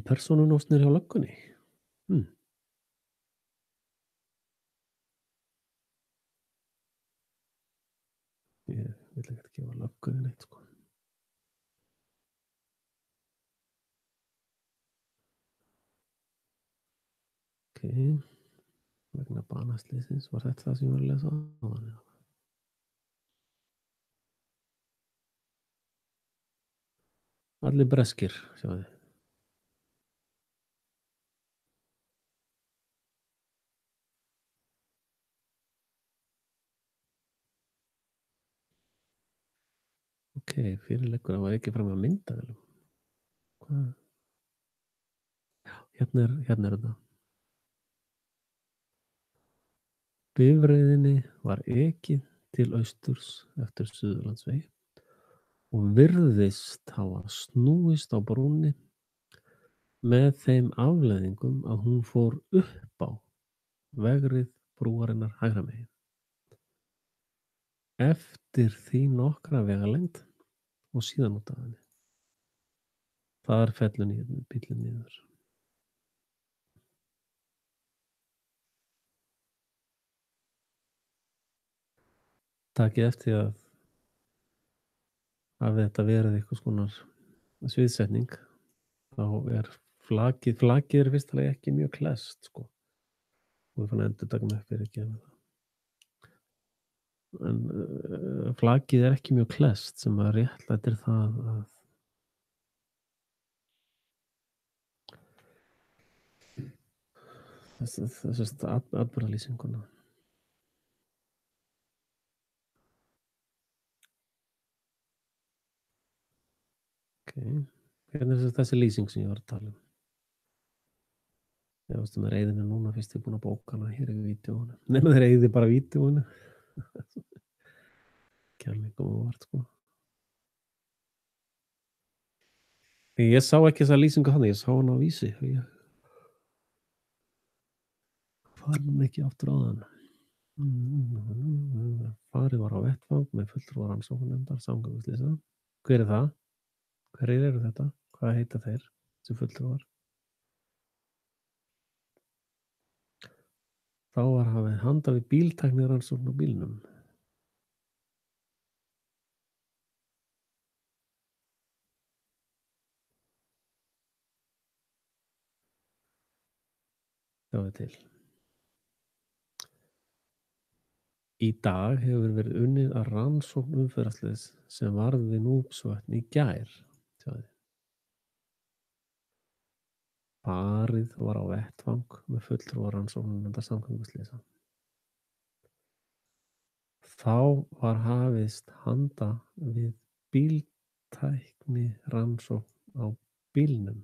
Persónunjósnir hjá löggunni. Ég vil ekkert gefa löggunni neitt sko. Ok, vegna banaslýsins, var þetta það sem ég var að lesa á þannig? Allir breskir, sjáðu. Ok, fyrirleggur að var ekki fram að myndavelum. Hvað? Hérna er þetta. Bifreiðinni var ekið til austurs eftir Suðurlandsvegi og virðist hafa snúist á brúnni með þeim afleiðingum að hún fór upp á vegrið brúarinnar hægra megin. Eftir því nokkra vegalengd og síðan út af henni. Þar fellur bíllinn niður. Takið eftir að hafi þetta verið einhvers konar sviðsetning þá er flakið er fyrstulega ekki mjög klesst sko. Og við fann endurtaka mig fyrir ekki með það. En flakið er ekki mjög klesst sem að réttlætir það að þessast atburðarlýsinguna. Ok, hérna er þessi lýsing sem ég var að tala um. Ég veist með reiðinu núna fyrst ég er búin að bóka hana hér yfir vídeóinu. Nefnum þeir reiði bara vídeóinu. Kærleikum og vart sko. Ég sá ekki þessa lýsingu þannig, ég sá hana á Vísi. Ég fann hann ekki aftur á þann. Farið var á vettvang með fulltrúa rannsóknarnefndar samgönguslysa. Hver er það? Hverjir eru þetta? Hvað heita þeir sem fulltrúar? Þá var hafið handa við bíltækni rannsókn á bílnum. Sjáðu til. Í dag hefur verið unnið að rannsókn umferðarslyss sem varð við Núpsvötn í gær. Sjáðu. Farið var á vettvang með fulltrúa rannsóknarnefndar samgönguslysa. Þá var hafist handa við bíltækni rannsókn á bílnum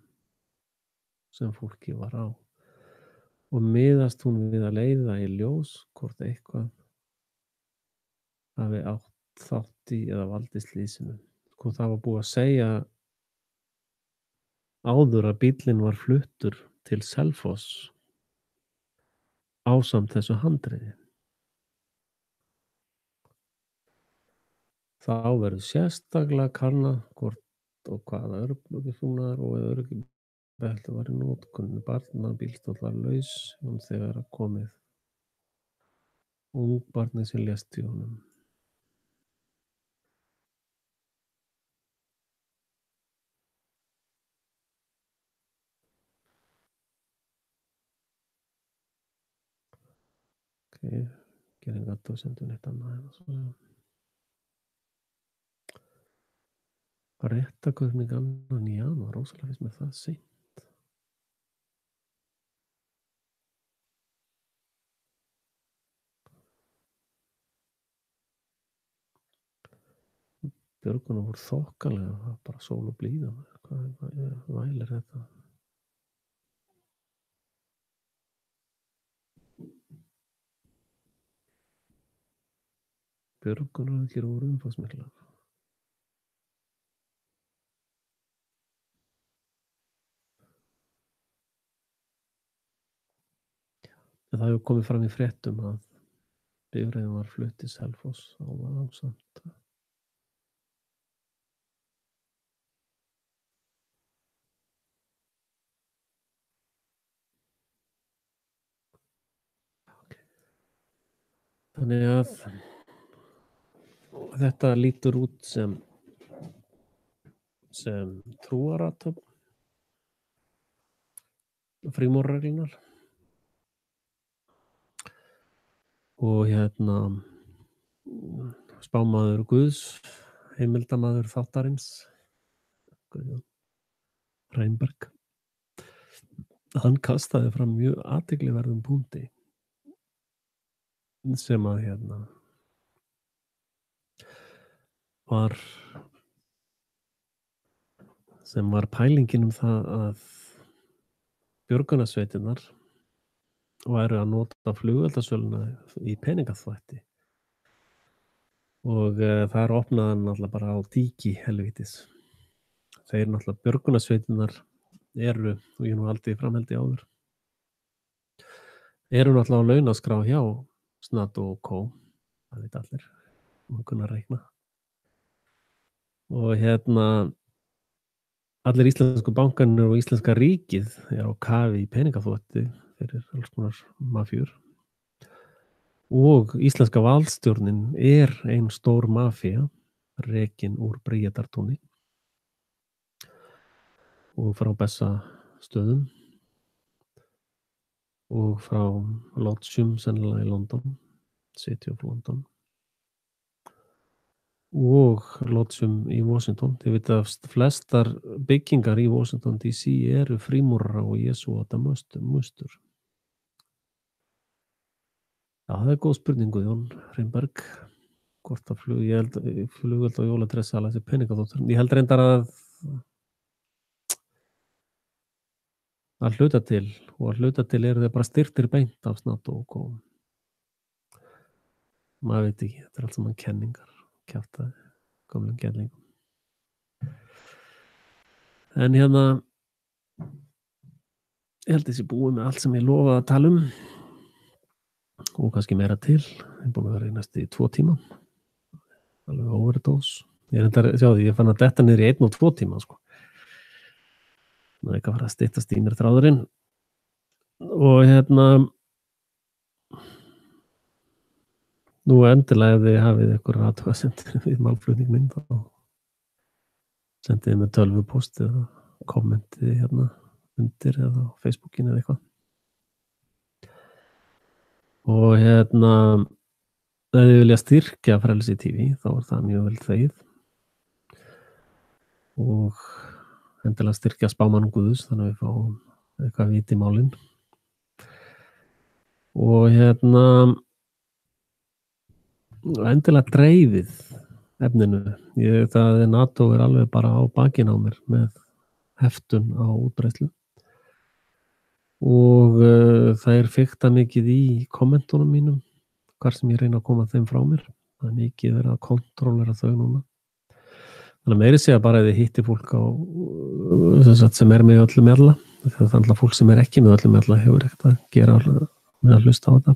sem fólkið var á og miðast hún við að leiða í ljós hvort eitthvað hafi átt þátt í eða valdið slysinu. Sko það var búið að segja áður að bíllinn var fluttur til Selfoss ásamt þessu handriði. Þá verður sérstaklega kannað hvort og hvaða öryggisbúnaður og öryggissbelti var í notkun. Barnabílstóll var laus þegar komið ungbarnið sem lést í honum. Okay. Gerum athugasemd neitt annað en svo. Réttargögn 2. janúar, rosalega finnst mér það seint. Björgunar voru þokkalega, það var bara sól og blíða. Hvað vælir þetta? Björgunaraðgerðir voru umfangsmiklar. En það hefur komið fram í fréttum að bifreiðin var flutt til Selfoss ásamt. Þannig að þetta lítur út sem trúarathöfn frímúrarreglunnar og spámaður Guðs, heimildamaður þáttarins Guðjón Reynberg, hann kastaði fram mjög athyglisverðum punkti sem að var pælingin það að björgunarsveitirnar væru að nota flugeldasöluna í peningaþvætti og það opnaði náttúrulega bara á díki helvítis. Þeir náttúrulega björgunarsveitirnar eru, og ég nú haldið framhaldi áður, eru náttúrulega á launaskrá hjá NATO og Co. Það veit allir, maður kunna reikna. Og allir íslensku bankarnir og íslenska ríkið á kafi í peningaþvætti fyrir alls konar mafjur. Og íslenska valdstjórnin ein stór mafía, rekin úr Bríetartúni og frá Bessastöðum og frá Lodsjum, sennilega í London, City of London, og Lodsjum í Washington. Þið veit að flestar byggingar í Washington DC eru frímúrara og jesúata mustur. Já, það góð spurning, Guðjón Reynberg, hvort að flugöld og jóladressala þessi peningaþvættur. Ég held reyndar að hluta til eru þeir bara styrktir beint af NATO og Co. Maður veit ekki, þetta allt saman kenningar, kjaftaði, gömlum gellingum. En ég held þessi búið með allt sem ég lofaði að tala og kannski meira til. Ég er búin að vera í næstu 2 tíma, alveg overdose. Ég fann að detta niður í 1 og 2 tíma, sko. Það er ekki að fara að styttast í mér þráðurinn og nú endilega ef þið hafið einhverjar athugasemdir við málflutning minn þá sendið þið með tölvupóst eða kommentið undir eða á Facebookinu eða eitthvað. Og ef þið vilja styrkja Frelsi TV þá er það mjög vel þegið og endilega styrkja spámann Guðs þannig að við fáum eitthvað vit í málin. Og endilega dreifið efninu. Það er NATO alveg bara á bakinu á mér með heftun á útbreiðslu og það fikta mikið í kommentunum mínum hvar sem ég reyna að koma þeim frá mér. Það er mikið verið að kontrollera þau núna. Þannig að meiri segja bara að þið hitti fólk á sem með öllum alla. Það er alltaf fólk sem ekki með öllum alla hefur ekkert að gera með að hlusta á þetta.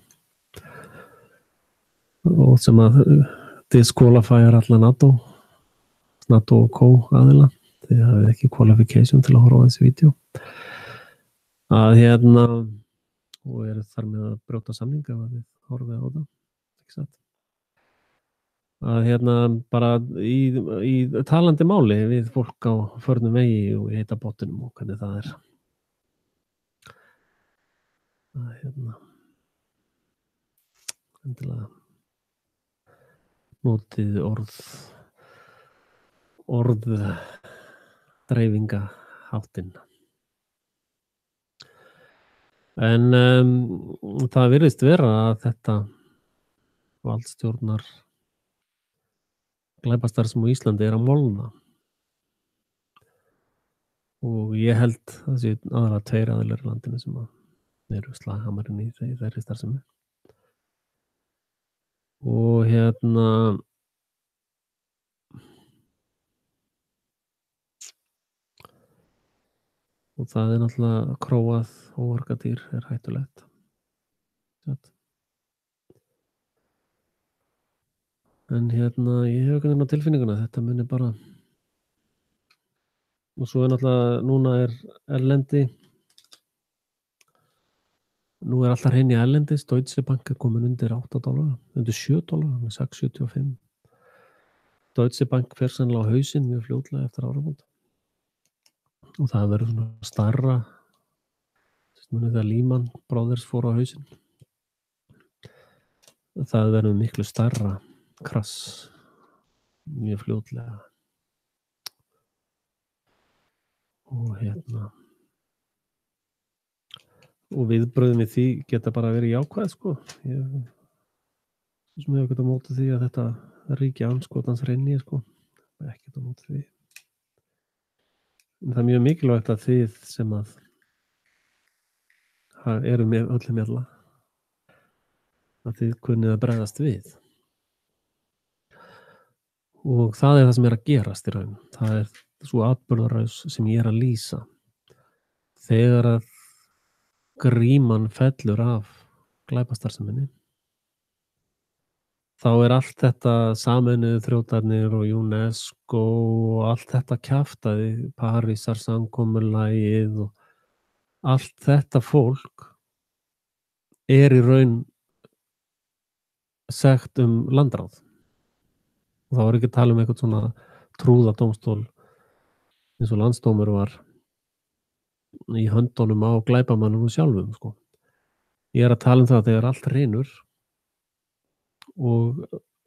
Og sem að disqualifyar alla NATO og co aðila. Þið hafið ekki qualification til að horfa á þessi vídeo. Að og eru þar með að brjóta samninga ef þið horfið á það. Ekki satt. Að bara í talandi máli við fólk á förnum vegi og í heita bottinum og hvernig það er. Endilega notið orð dreifinga háttinn. En það virðist vera að þetta valdstjórnar glæpastarfsemi á Íslandi er að molna. Og ég held það sé aðalega 2 aðilar í landinu sem eru slaghamarinn í þeirri starfsemi. Og og það er náttúrulega króað og orkadýr er hættulegt. En ég hef ekki á tilfinninguna þetta muni bara. Og svo náttúrulega núna er erlendi. Nú er alltaf hrein í erlendis. Deutsche Bank er komin undir $8, undir $7, $6.75. Deutsche Bank fer sennilega á hausinn mjög fljótlega eftir áramót. Og það verður svona starra. Þegar Lehman Brothers fór á hausinn. Það verður miklu starra krass mjög fljótlega. Og og viðbrögðin við því geta bara verið jákvæð sko. Ég hefur ekkert á móti því að þetta ríki andskotans reyni sko. Ekkert á móti því. En það er mjög mikilvægt að þið sem að eru með öllum alla að þið kunnið að bregðast við. Og það er það sem er að gerast í raun. Það er svo atburðarás sem ég er að lýsa. Þegar að gríman fellur af glæpastarfseminni þá er allt þetta Sameinuðu þjóðirnar og UNESCO og allt þetta kjaftaði, Parísarsamkomulagið og allt þetta fólk er í raun sekt landráð. Og þá er ekki að tala eitthvað svona trúðadómstól eins og landsdómur var í höndunum á glæpamannum sjálfum sko. Ég er að tala það að þegar allt reynur og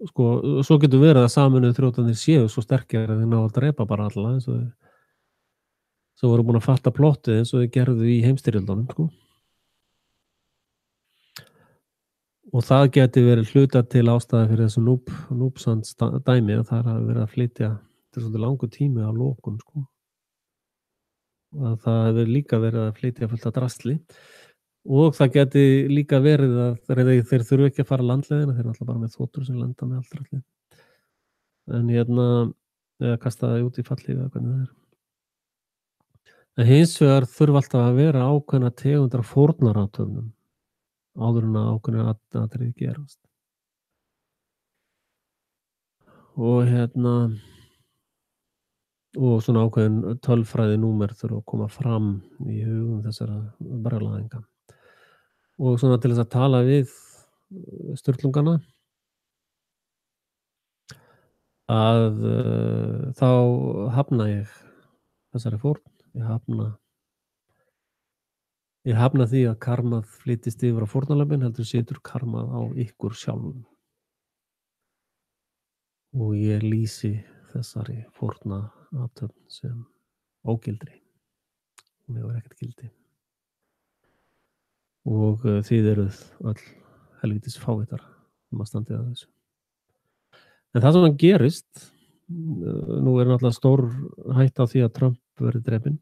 sko, svo getur verið að Sameinuðu þjóðirnar séu svo sterkir að þeir ná að drepa bara alla eins og svo voru búin að fatta plottið eins og þeir gerðu í heimsstyrjöldunum sko. Og það geti verið hluta til ástæða fyrir þessu núpsand dæmi að það hafi verið að flytja til svolítið langur tími á lokum sko. Að það hefur líka verið að flytja fullt af drasli og það geti líka verið að þeir þurfu ekki að fara landleiðina, þeir náttúrulega bara með þotur sem lenda með allt drasli. En eða kasta það út í fallið eða hvernig það er. En hins vegar þurfa alltaf að vera ákveðna tegundar fórnarathöfnum áður en að ákveðna atriði gerast. Og og svona ákveðin tölfræði númer þurfa að koma fram í hugum þessara brjálæðinga. Og svona til þess að tala við sturlungana að þá hafna ég þessari fórn. Ég hafna því að karmað flytist yfir á fórnarlömbin, heldur situr karmað á ykkur sjálfum. Og ég lýsi þessari fórnarathöfn sem ógildri. Hún hefur ekkert gildi. Og þið eruð öll helvítis fávitar að standa að þessu. En það sem gerist, nú er náttúrulega stór hætta á því að Trump verði drepinn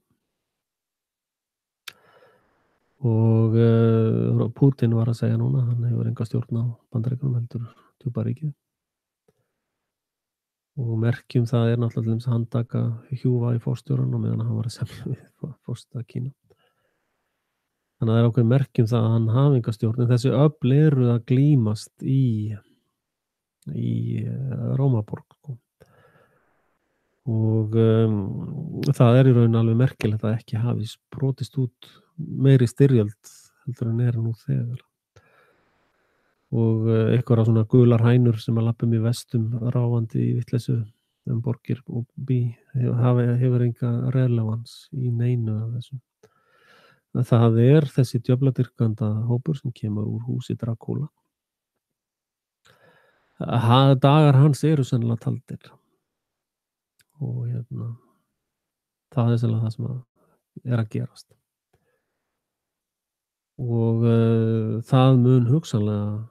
og Putin var að segja núna að hann hefur enga stjórn á Bandaríkjunum heldur djúpa ríkið. Og merki það er náttúrulega til dæmis að handtaka Hjúva í forstjórann á meðan hann var að semja við forseta Kína. Þannig að það er ákveðin merki það að hann hafi enga stjórn, en þessi öfl eru að glímast í Rómaborg, sko. Og það er í raun alveg merkilegt að ekki hafi brotist út meiri styrjöld heldur en er nú þegar. Og einhverjar svona gular hænur sem að lappum í vestum ráfandi í vitleysu borgir og hefur enga relevans í neinu af þessu. Það er þessi djöfladyrkanda hópur sem kemur úr húsi Drakúla. Dagar hans eru sennilega taldir. Og það er sennilega það sem er að gerast. Og það mun hugsanlega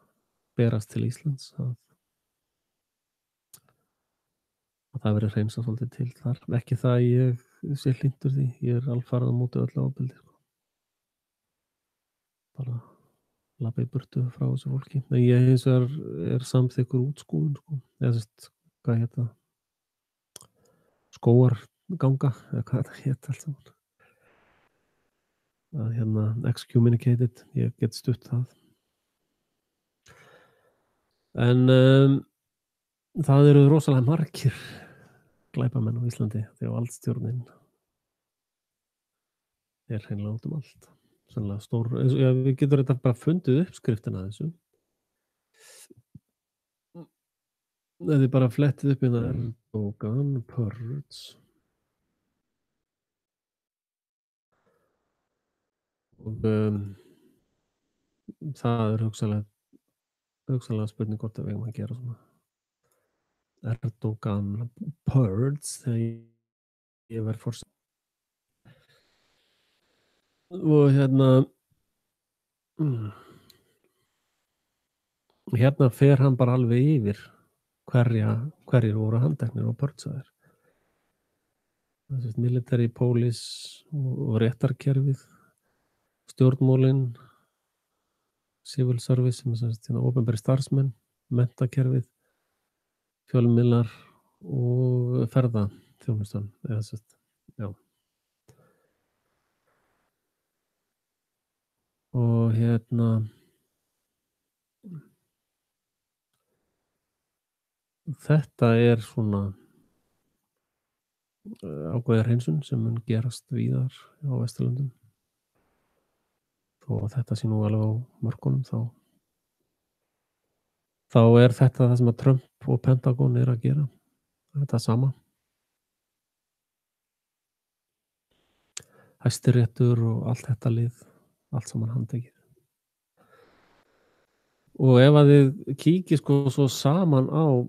berast til Íslands að það verður hreinsað svolítið til þar. Ekki það að ég sé hlynntur því, ég er alfarið á móti öllu ofbeldi, sko. Bara labba í burtu frá þessu fólki. En ég hins vegar er samþykkur útskúfun, sko. Eða hvað heita skógarganga, eða hvað þetta hét allt saman. Að excommunicated, ég get stutt það. En það eru rosalega margir glæpamenn á Íslandi þegar valdstjórnin er hreinlega út allt. Sannlega stór, við getum þetta bara fundið uppskriftina að þessu. Ef þið bara flettið upp hérna Erdogan Purge og það er hugsanlega spurning hvort að við eigum að gera svona Erdogan Purge þegar ég verð forseti. Og hérna fer hann bara alveg yfir hverjir voru handteknir og purgeaðir. Þessi military police og réttarkerfið, stjórnmálin, civil service sem er opinberi starfsmenn, menntakerfið, fjölmiðlar og ferðaþjónustan, já. Og þetta er svona ákveðið hreinsun sem mun gerast víðar á Vesturlöndum. Þó að þetta sé nú alveg á mörkunum þá er þetta það sem að Trump og Pentagon er að gera. Þetta sama. Hæstiréttur og allt þetta lið, allt saman handtekið. Og ef að þið kíkið sko svo saman á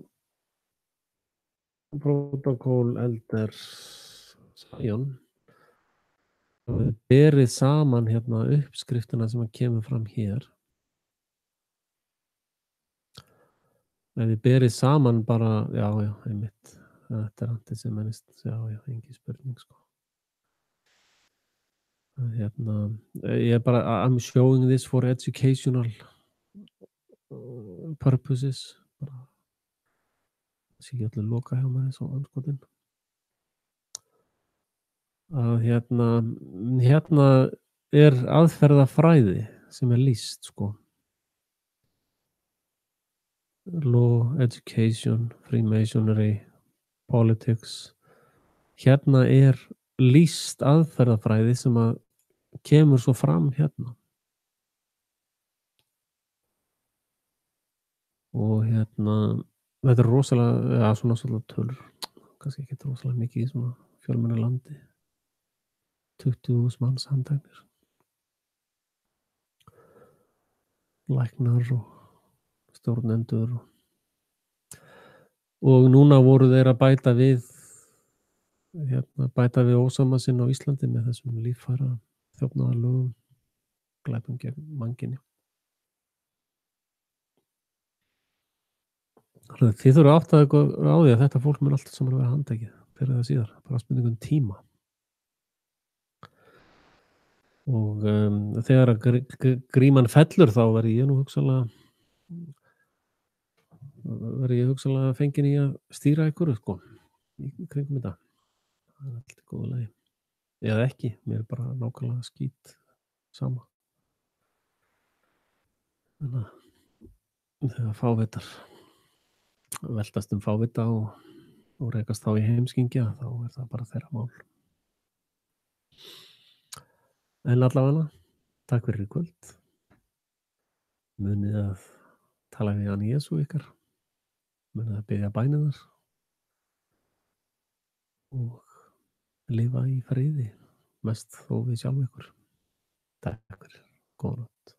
Protocol Elders Zion og þið berið saman uppskriftina sem að kemur fram hér. Ef þið berið saman bara, já, einmitt, þetta er antisemitist, já, engin spurning, sko. Ég bara, I'm showing this for educational purposes. Bara, það sé ekki allir loka hjá mér svo anskotin. Að hérna er aðferðafræði sem er lýst, sko. Law, education, Freemasonry, politics. Hérna er lýst aðferðafræði sem að kemur svo fram hérna. Og þetta er rosalega, svona svolítið tölur, kannski ekki rosalega mikið í svona fjölmennu landi. 20.000 manns handteknir. Læknar og stjórnendur og núna voru þeir að bæta við ósama sinn á Íslandi með þessum líffæra þjófnaðarlögum, glæpum gegn mannkyni. Þannig að þið þurfið að átta ykkur á því að þetta fólk mun alltaf saman vera handtekið fyrr eða síðar, bara spurning um tíma. Og, þegar að gríman fellur þá verð ég hugsanlega fenginn í að stýra einhverju sko, í kringum þetta. Það er allt í góðu lagi. Eða ekki, mér er bara nákvæmlega skít sama. Þannig að þegar fávitar veltast um fávita og rekast þá í heimskingja, þá er það bara þeirra mál. En allavega, takk fyrir í kvöld. Munið að tala við hann Jesú ykkar. Munið að biðja bænirnar og lifa í friði, mest þó við sjálf ykkur. Takk fyrir, góða nótt.